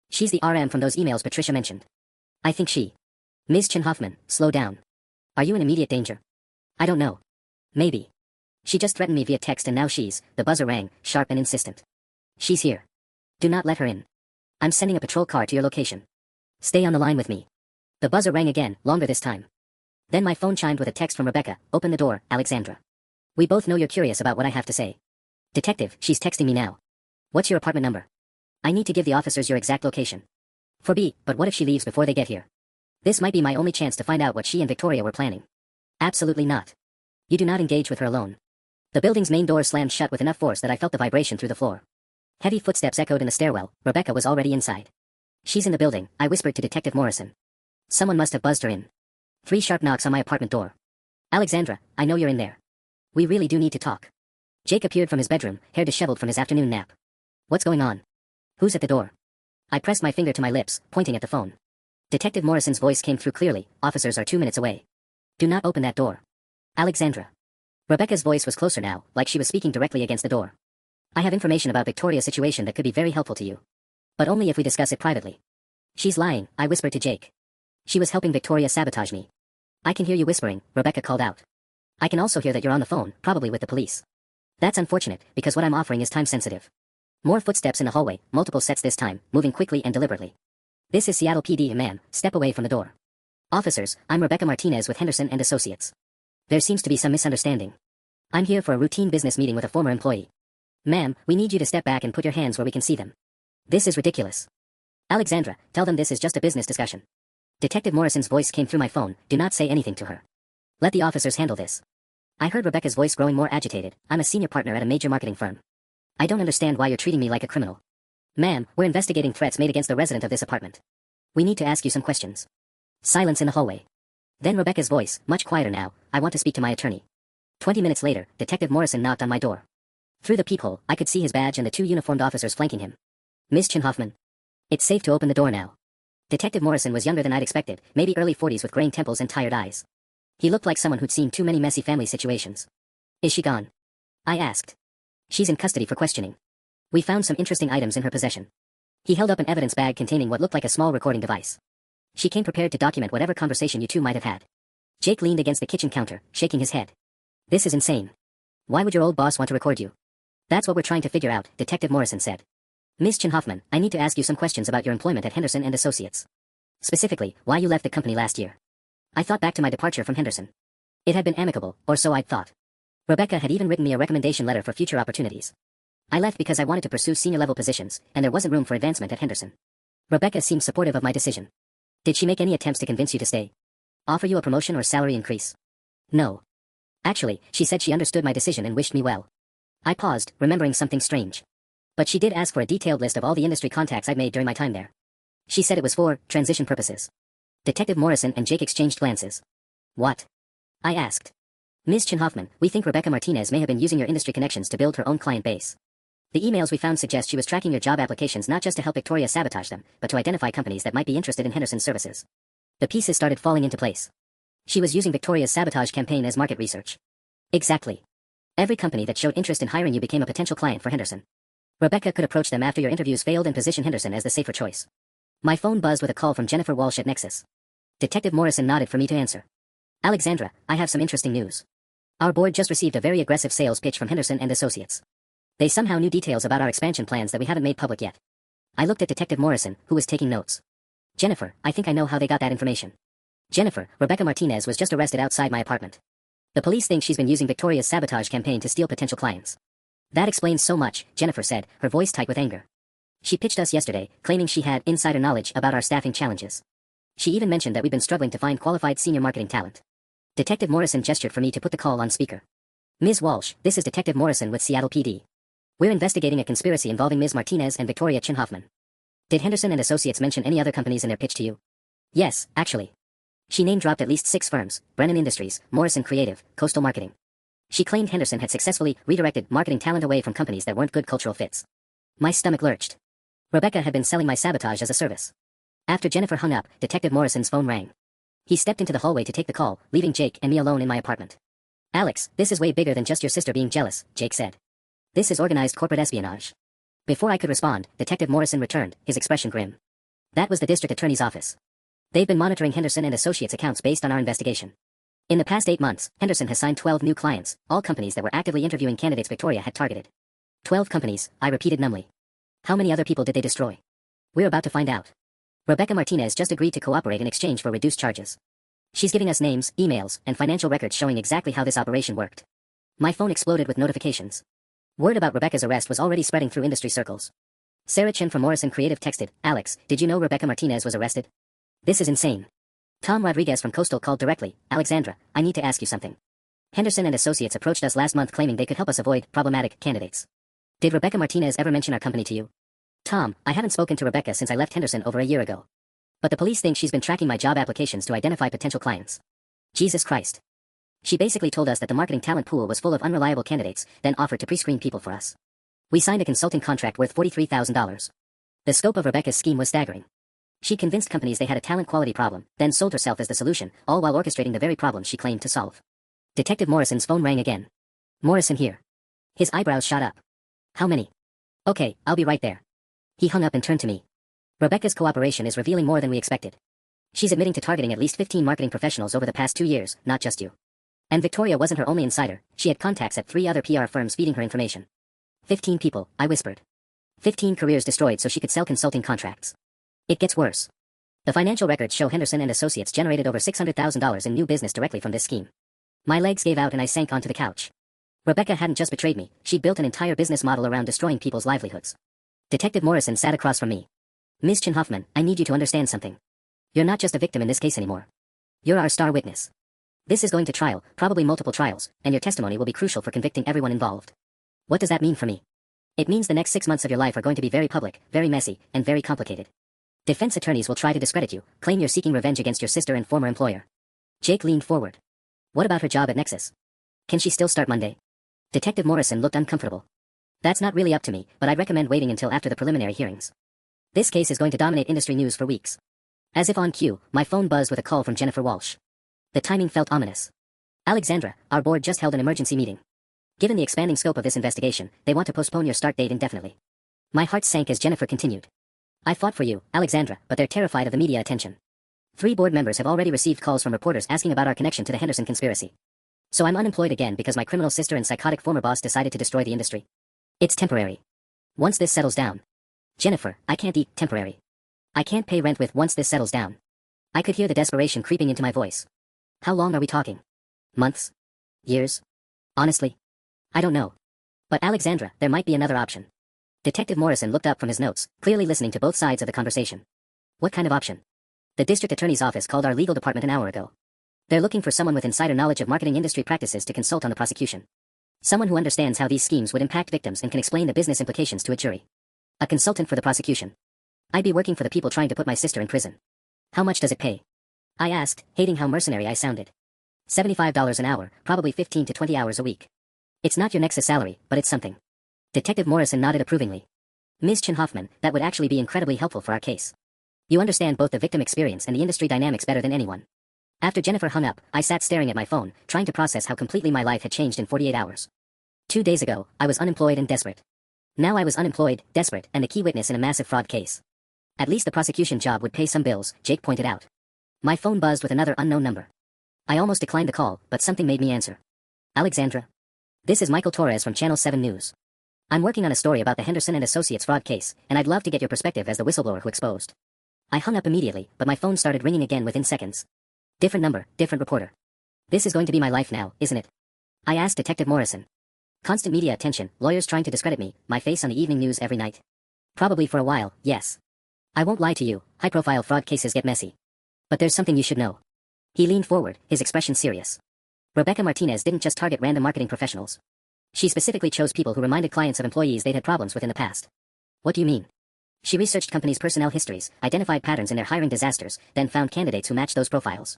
She's the RM from those emails Patricia mentioned. I think she. Ms. Chin-Hoffman, slow down. Are you in immediate danger? I don't know. Maybe. She just threatened me via text and now the buzzer rang, sharp and insistent. She's here. Do not let her in. I'm sending a patrol car to your location. Stay on the line with me. The buzzer rang again, longer this time. Then my phone chimed with a text from Rebecca. Open the door, Alexandra. We both know you're curious about what I have to say. Detective, she's texting me now. What's your apartment number? I need to give the officers your exact location. 4B, but what if she leaves before they get here? This might be my only chance to find out what she and Victoria were planning. Absolutely not. You do not engage with her alone. The building's main door slammed shut with enough force that I felt the vibration through the floor. Heavy footsteps echoed in the stairwell. Rebecca was already inside. She's in the building, I whispered to Detective Morrison. Someone must have buzzed her in. 3 sharp knocks on my apartment door. Alexandra, I know you're in there. We really do need to talk. Jake appeared from his bedroom, hair disheveled from his afternoon nap. What's going on? Who's at the door? I pressed my finger to my lips, pointing at the phone. Detective Morrison's voice came through clearly. Officers are 2 minutes away. Do not open that door. Alexandra. Rebecca's voice was closer now, like she was speaking directly against the door. I have information about Victoria's situation that could be very helpful to you. But only if we discuss it privately. She's lying, I whispered to Jake. She was helping Victoria sabotage me. I can hear you whispering, Rebecca called out. I can also hear that you're on the phone, probably with the police. That's unfortunate, because what I'm offering is time sensitive. More footsteps in the hallway, multiple sets this time, moving quickly and deliberately. This is Seattle PD, ma'am, step away from the door. Officers, I'm Rebecca Martinez with Henderson and Associates. There seems to be some misunderstanding. I'm here for a routine business meeting with a former employee. Ma'am, we need you to step back and put your hands where we can see them. This is ridiculous. Alexandra, tell them this is just a business discussion. Detective Morrison's voice came through my phone. Do not say anything to her. Let the officers handle this. I heard Rebecca's voice growing more agitated. I'm a senior partner at a major marketing firm. I don't understand why you're treating me like a criminal. Ma'am, we're investigating threats made against the resident of this apartment. We need to ask you some questions. Silence in the hallway. Then Rebecca's voice, much quieter now. I want to speak to my attorney. 20 minutes later, Detective Morrison knocked on my door. Through the peephole, I could see his badge and the 2 uniformed officers flanking him. Ms. Chin-Hoffman. It's safe to open the door now. Detective Morrison was younger than I'd expected, maybe early 40s with graying temples and tired eyes. He looked like someone who'd seen too many messy family situations. Is she gone? I asked. She's in custody for questioning. We found some interesting items in her possession. He held up an evidence bag containing what looked like a small recording device. She came prepared to document whatever conversation you two might have had. Jake leaned against the kitchen counter, shaking his head. This is insane. Why would your old boss want to record you? That's what we're trying to figure out, Detective Morrison said. Ms. Chin-Hoffman, I need to ask you some questions about your employment at Henderson and Associates. Specifically, why you left the company last year. I thought back to my departure from Henderson. It had been amicable, or so I'd thought. Rebecca had even written me a recommendation letter for future opportunities. I left because I wanted to pursue senior-level positions, and there wasn't room for advancement at Henderson. Rebecca seemed supportive of my decision. Did she make any attempts to convince you to stay? Offer you a promotion or salary increase? No. Actually, she said she understood my decision and wished me well. I paused, remembering something strange. But she did ask for a detailed list of all the industry contacts I'd made during my time there. She said it was for transition purposes. Detective Morrison and Jake exchanged glances. What? I asked. Ms. Chin-Hoffman, we think Rebecca Martinez may have been using your industry connections to build her own client base. The emails we found suggest she was tracking your job applications not just to help Victoria sabotage them, but to identify companies that might be interested in Henderson's services. The pieces started falling into place. She was using Victoria's sabotage campaign as market research. Exactly. Every company that showed interest in hiring you became a potential client for Henderson. Rebecca could approach them after your interviews failed and position Henderson as the safer choice. My phone buzzed with a call from Jennifer Walsh at Nexus. Detective Morrison nodded for me to answer. Alexandra, I have some interesting news. Our board just received a very aggressive sales pitch from Henderson and Associates. They somehow knew details about our expansion plans that we haven't made public yet. I looked at Detective Morrison, who was taking notes. Jennifer, I think I know how they got that information. Jennifer, Rebecca Martinez was just arrested outside my apartment. The police think she's been using Victoria's sabotage campaign to steal potential clients. That explains so much, Jennifer said, her voice tight with anger. She pitched us yesterday, claiming she had insider knowledge about our staffing challenges. She even mentioned that we've been struggling to find qualified senior marketing talent. Detective Morrison gestured for me to put the call on speaker. Ms. Walsh, this is Detective Morrison with Seattle PD. We're investigating a conspiracy involving Ms. Martinez and Victoria Chin-Hoffman. Did Henderson and Associates mention any other companies in their pitch to you? Yes, actually. She name-dropped at least 6 firms: Brennan Industries, Morrison Creative, Coastal Marketing. She claimed Henderson had successfully redirected marketing talent away from companies that weren't good cultural fits. My stomach lurched. Rebecca had been selling my sabotage as a service. After Jennifer hung up, Detective Morrison's phone rang. He stepped into the hallway to take the call, leaving Jake and me alone in my apartment. Alex, this is way bigger than just your sister being jealous, Jake said. This is organized corporate espionage. Before I could respond, Detective Morrison returned, his expression grim. That was the district attorney's office. They've been monitoring Henderson and Associates accounts based on our investigation. In the past 8 months, Henderson has signed 12 new clients, all companies that were actively interviewing candidates Victoria had targeted. 12 companies, I repeated numbly. How many other people did they destroy? We're about to find out. Rebecca Martinez just agreed to cooperate in exchange for reduced charges. She's giving us names, emails, and financial records showing exactly how this operation worked. My phone exploded with notifications. Word about Rebecca's arrest was already spreading through industry circles. Sarah Chen from Morrison Creative texted, Alex, did you know Rebecca Martinez was arrested? This is insane. Tom Rodriguez from Coastal called directly, Alexandra, I need to ask you something. Henderson and Associates approached us last month claiming they could help us avoid problematic candidates. Did Rebecca Martinez ever mention our company to you? Tom, I haven't spoken to Rebecca since I left Henderson over a year ago. But the police think she's been tracking my job applications to identify potential clients. Jesus Christ. She basically told us that the marketing talent pool was full of unreliable candidates, then offered to pre-screen people for us. We signed a consulting contract worth $43,000. The scope of Rebecca's scheme was staggering. She convinced companies they had a talent quality problem, then sold herself as the solution, all while orchestrating the very problem she claimed to solve. Detective Morrison's phone rang again. Morrison here. His eyebrows shot up. How many? Okay, I'll be right there. He hung up and turned to me. Rebecca's cooperation is revealing more than we expected. She's admitting to targeting at least 15 marketing professionals over the past 2 years, not just you. And Victoria wasn't her only insider, she had contacts at 3 other PR firms feeding her information. 15 people, I whispered. 15 careers destroyed so she could sell consulting contracts. It gets worse. The financial records show Henderson and Associates generated over $600,000 in new business directly from this scheme. My legs gave out and I sank onto the couch. Rebecca hadn't just betrayed me, she'd built an entire business model around destroying people's livelihoods. Detective Morrison sat across from me. Ms. Chin-Hoffman, I need you to understand something. You're not just a victim in this case anymore. You're our star witness. This is going to trial, probably multiple trials, and your testimony will be crucial for convicting everyone involved. What does that mean for me? It means the next 6 months of your life are going to be very public, very messy, and very complicated. Defense attorneys will try to discredit you, claim you're seeking revenge against your sister and former employer. Jake leaned forward. What about her job at Nexus? Can she still start Monday? Detective Morrison looked uncomfortable. That's not really up to me, but I'd recommend waiting until after the preliminary hearings. This case is going to dominate industry news for weeks. As if on cue, my phone buzzed with a call from Jennifer Walsh. The timing felt ominous. Alexandra, our board just held an emergency meeting. Given the expanding scope of this investigation, they want to postpone your start date indefinitely. My heart sank as Jennifer continued. I fought for you, Alexandra, but they're terrified of the media attention. 3 board members have already received calls from reporters asking about our connection to the Henderson conspiracy. So I'm unemployed again because my criminal sister and psychotic former boss decided to destroy the industry. It's temporary. Once this settles down. Jennifer, I can't eat temporary. I can't pay rent with once this settles down. I could hear the desperation creeping into my voice. How long are we talking? Months? Years? Honestly? I don't know. But Alexandra, there might be another option. Detective Morrison looked up from his notes, clearly listening to both sides of the conversation. What kind of option? The district attorney's office called our legal department an hour ago. They're looking for someone with insider knowledge of marketing industry practices to consult on the prosecution. Someone who understands how these schemes would impact victims and can explain the business implications to a jury. A consultant for the prosecution. I'd be working for the people trying to put my sister in prison. How much does it pay? I asked, hating how mercenary I sounded. $75 an hour, probably 15 to 20 hours a week. It's not your Nexus salary, but it's something. Detective Morrison nodded approvingly. Ms. Chin-Hoffman, that would actually be incredibly helpful for our case. You understand both the victim experience and the industry dynamics better than anyone. After Jennifer hung up, I sat staring at my phone, trying to process how completely my life had changed in 48 hours. 2 days ago, I was unemployed and desperate. Now I was unemployed, desperate, and the key witness in a massive fraud case. At least the prosecution job would pay some bills, Jake pointed out. My phone buzzed with another unknown number. I almost declined the call, but something made me answer. Alexandra? This is Michael Torres from Channel 7 News. I'm working on a story about the Henderson and Associates fraud case, and I'd love to get your perspective as the whistleblower who exposed. I hung up immediately, but my phone started ringing again within seconds. Different number, different reporter. This is going to be my life now, isn't it? I asked Detective Morrison. Constant media attention, lawyers trying to discredit me, my face on the evening news every night. Probably for a while, yes. I won't lie to you, high-profile fraud cases get messy. But there's something you should know. He leaned forward, his expression serious. Rebecca Martinez didn't just target random marketing professionals. She specifically chose people who reminded clients of employees they'd had problems with in the past. What do you mean? She researched companies' personnel histories, identified patterns in their hiring disasters, then found candidates who matched those profiles.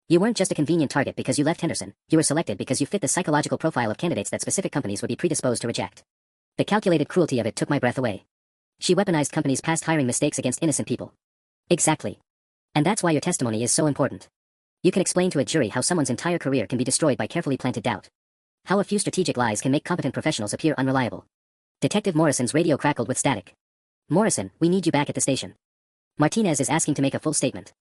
You weren't just a convenient target because you left Henderson, you were selected because you fit the psychological profile of candidates that specific companies would be predisposed to reject. The calculated cruelty of it took my breath away. She weaponized companies' past hiring mistakes against innocent people. Exactly. And that's why your testimony is so important. You can explain to a jury how someone's entire career can be destroyed by carefully planted doubt. How a few strategic lies can make competent professionals appear unreliable. Detective Morrison's radio crackled with static. Morrison, we need you back at the station. Martinez is asking to make a full statement.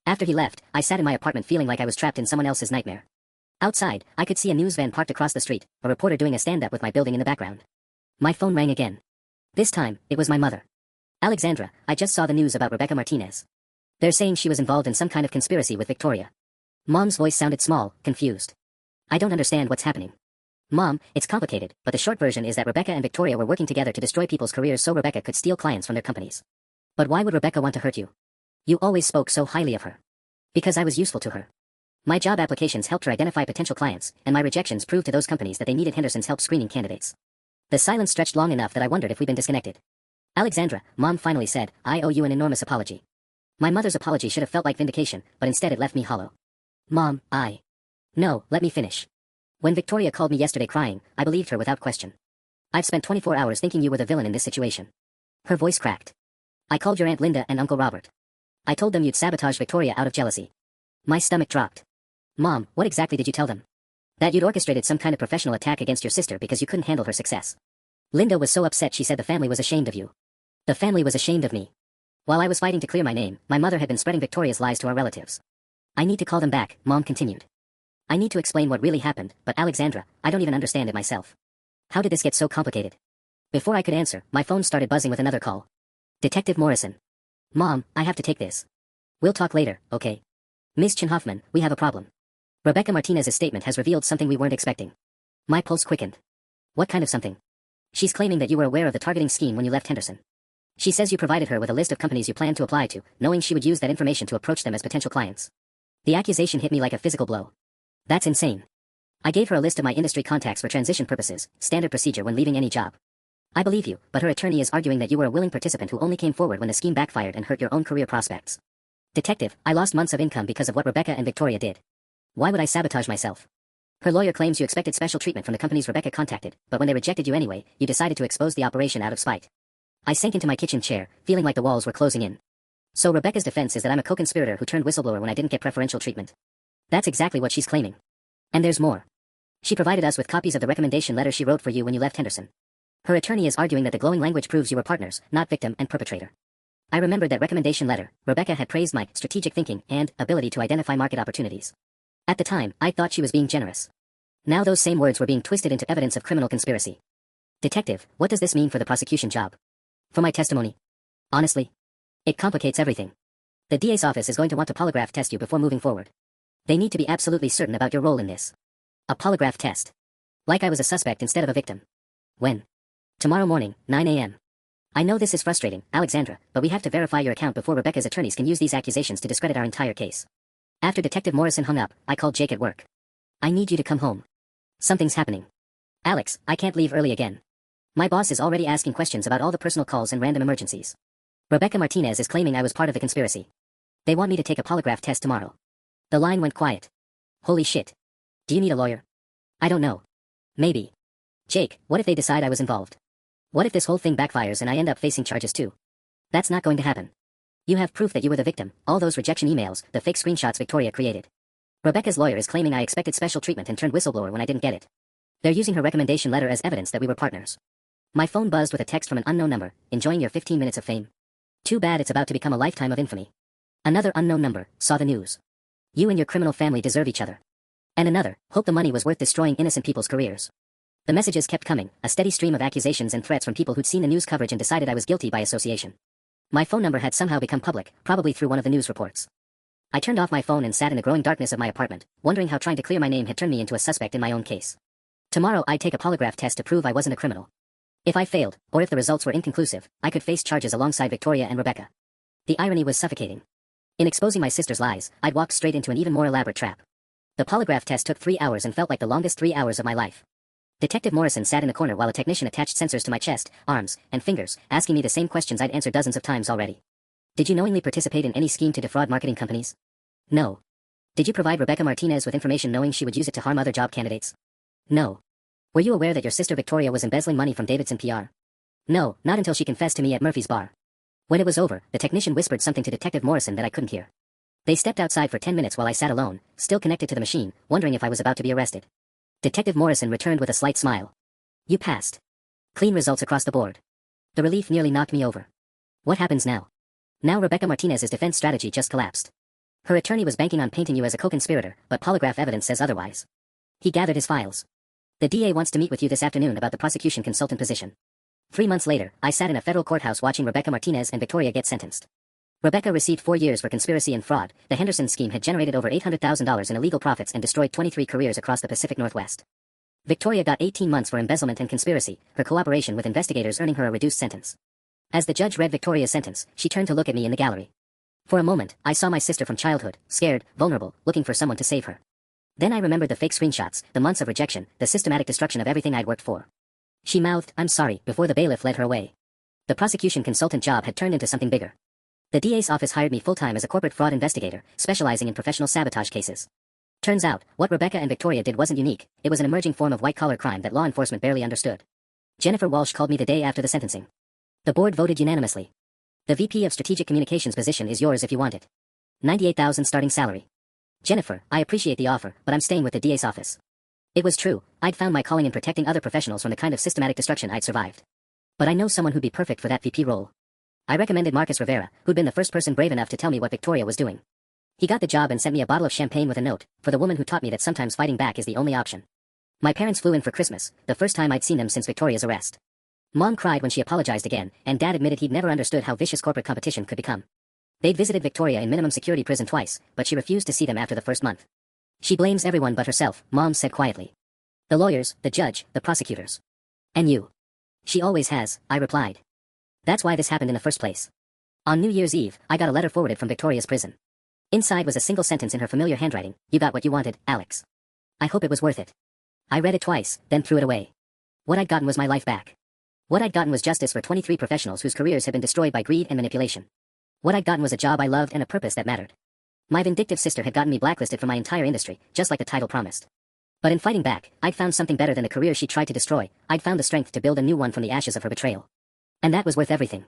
After he left, I sat in my apartment feeling like I was trapped in someone else's nightmare. Outside, I could see a news van parked across the street, a reporter doing a stand-up with my building in the background. My phone rang again. This time, it was my mother. Alexandra, I just saw the news about Rebecca Martinez. They're saying she was involved in some kind of conspiracy with Victoria. Mom's voice sounded small, confused. I don't understand what's happening. Mom, it's complicated, but the short version is that Rebecca and Victoria were working together to destroy people's careers so Rebecca could steal clients from their companies. But why would Rebecca want to hurt you? You always spoke so highly of her. Because I was useful to her. My job applications helped her identify potential clients, and my rejections proved to those companies that they needed Henderson's help screening candidates. The silence stretched long enough that I wondered if we'd been disconnected. Alexandra, Mom finally said, I owe you an enormous apology. My mother's apology should have felt like vindication, but instead it left me hollow. Mom, No, let me finish. When Victoria called me yesterday crying, I believed her without question. I've spent 24 hours thinking you were the villain in this situation. Her voice cracked. I called your Aunt Linda and Uncle Robert. I told them you'd sabotage Victoria out of jealousy. My stomach dropped. Mom, what exactly did you tell them? That you'd orchestrated some kind of professional attack against your sister because you couldn't handle her success. Linda was so upset she said the family was ashamed of you. The family was ashamed of me. While I was fighting to clear my name, my mother had been spreading Victoria's lies to our relatives. I need to call them back, Mom continued. I need to explain what really happened, but Alexandra, I don't even understand it myself. How did this get so complicated? Before I could answer, my phone started buzzing with another call. Detective Morrison. Mom, I have to take this. We'll talk later, okay? Ms. Chin-Hoffman, we have a problem. Rebecca Martinez's statement has revealed something we weren't expecting. My pulse quickened. What kind of something? She's claiming that you were aware of the targeting scheme when you left Henderson. She says you provided her with a list of companies you planned to apply to, knowing she would use that information to approach them as potential clients. The accusation hit me like a physical blow. That's insane. I gave her a list of my industry contacts for transition purposes, standard procedure when leaving any job. I believe you, but her attorney is arguing that you were a willing participant who only came forward when the scheme backfired and hurt your own career prospects. Detective, I lost months of income because of what Rebecca and Victoria did. Why would I sabotage myself? Her lawyer claims you expected special treatment from the companies Rebecca contacted, but when they rejected you anyway, you decided to expose the operation out of spite. I sank into my kitchen chair, feeling like the walls were closing in. So Rebecca's defense is that I'm a co-conspirator who turned whistleblower when I didn't get preferential treatment. That's exactly what she's claiming. And there's more. She provided us with copies of the recommendation letter she wrote for you when you left Henderson. Her attorney is arguing that the glowing language proves you were partners, not victim and perpetrator. I remembered that recommendation letter. Rebecca had praised my strategic thinking and ability to identify market opportunities. At the time, I thought she was being generous. Now those same words were being twisted into evidence of criminal conspiracy. Detective, what does this mean for the prosecution job? For my testimony? Honestly, it complicates everything. The DA's office is going to want to polygraph test you before moving forward. They need to be absolutely certain about your role in this. A polygraph test. Like I was a suspect instead of a victim. When? Tomorrow morning, 9 a.m. I know this is frustrating, Alexandra, but we have to verify your account before Rebecca's attorneys can use these accusations to discredit our entire case. After Detective Morrison hung up, I called Jake at work. I need you to come home. Something's happening. Alex, I can't leave early again. My boss is already asking questions about all the personal calls and random emergencies. Rebecca Martinez is claiming I was part of the conspiracy. They want me to take a polygraph test tomorrow. The line went quiet. Holy shit. Do you need a lawyer? I don't know. Maybe. Jake, what if they decide I was involved? What if this whole thing backfires and I end up facing charges too? That's not going to happen. You have proof that you were the victim, all those rejection emails, the fake screenshots Victoria created. Rebecca's lawyer is claiming I expected special treatment and turned whistleblower when I didn't get it. They're using her recommendation letter as evidence that we were partners. My phone buzzed with a text from an unknown number, enjoying your 15 minutes of fame. Too bad it's about to become a lifetime of infamy. Another unknown number saw the news. You and your criminal family deserve each other. And another, hope the money was worth destroying innocent people's careers. The messages kept coming, a steady stream of accusations and threats from people who'd seen the news coverage and decided I was guilty by association. My phone number had somehow become public, probably through one of the news reports. I turned off my phone and sat in the growing darkness of my apartment, wondering how trying to clear my name had turned me into a suspect in my own case. Tomorrow I'd take a polygraph test to prove I wasn't a criminal. If I failed, or if the results were inconclusive, I could face charges alongside Victoria and Rebecca. The irony was suffocating. In exposing my sister's lies, I'd walked straight into an even more elaborate trap. The polygraph test took 3 hours and felt like the longest 3 hours of my life. Detective Morrison sat in the corner while a technician attached sensors to my chest, arms, and fingers, asking me the same questions I'd answered dozens of times already. Did you knowingly participate in any scheme to defraud marketing companies? No. Did you provide Rebecca Martinez with information knowing she would use it to harm other job candidates? No. Were you aware that your sister Victoria was embezzling money from Davidson PR? No, not until she confessed to me at Murphy's bar. When it was over, the technician whispered something to Detective Morrison that I couldn't hear. They stepped outside for 10 minutes while I sat alone, still connected to the machine, wondering if I was about to be arrested. Detective Morrison returned with a slight smile. You passed. Clean results across the board. The relief nearly knocked me over. What happens now? Now Rebecca Martinez's defense strategy just collapsed. Her attorney was banking on painting you as a co-conspirator, but polygraph evidence says otherwise. He gathered his files. The DA wants to meet with you this afternoon about the prosecution consultant position. 3 months later, I sat in a federal courthouse watching Rebecca Martinez and Victoria get sentenced. Rebecca received 4 years for conspiracy and fraud. The Henderson scheme had generated over $800,000 in illegal profits and destroyed 23 careers across the Pacific Northwest. Victoria got 18 months for embezzlement and conspiracy, her cooperation with investigators earning her a reduced sentence. As the judge read Victoria's sentence, she turned to look at me in the gallery. For a moment, I saw my sister from childhood, scared, vulnerable, looking for someone to save her. Then I remembered the fake screenshots, the months of rejection, the systematic destruction of everything I'd worked for. She mouthed, "I'm sorry," before the bailiff led her away. The prosecution consultant job had turned into something bigger. The DA's office hired me full-time as a corporate fraud investigator, specializing in professional sabotage cases. Turns out, what Rebecca and Victoria did wasn't unique, it was an emerging form of white-collar crime that law enforcement barely understood. Jennifer Walsh called me the day after the sentencing. The board voted unanimously. The VP of Strategic Communications position is yours if you want it. $98,000 starting salary. Jennifer, I appreciate the offer, but I'm staying with the DA's office. It was true, I'd found my calling in protecting other professionals from the kind of systematic destruction I'd survived. But I know someone who'd be perfect for that VP role. I recommended Marcus Rivera, who'd been the first person brave enough to tell me what Victoria was doing. He got the job and sent me a bottle of champagne with a note, for the woman who taught me that sometimes fighting back is the only option. My parents flew in for Christmas, the first time I'd seen them since Victoria's arrest. Mom cried when she apologized again, and Dad admitted he'd never understood how vicious corporate competition could become. They'd visited Victoria in minimum security prison twice, but she refused to see them after the first month. She blames everyone but herself, Mom said quietly. The lawyers, the judge, the prosecutors. And you. She always has, I replied. That's why this happened in the first place. On New Year's Eve, I got a letter forwarded from Victoria's prison. Inside was a single sentence in her familiar handwriting: "You got what you wanted, Alex. I hope it was worth it." I read it twice, then threw it away. What I'd gotten was my life back. What I'd gotten was justice for 23 professionals whose careers had been destroyed by greed and manipulation. What I'd gotten was a job I loved and a purpose that mattered. My vindictive sister had gotten me blacklisted from my entire industry, just like the title promised. But in fighting back, I'd found something better than the career she tried to destroy. I'd found the strength to build a new one from the ashes of her betrayal. And that was worth everything.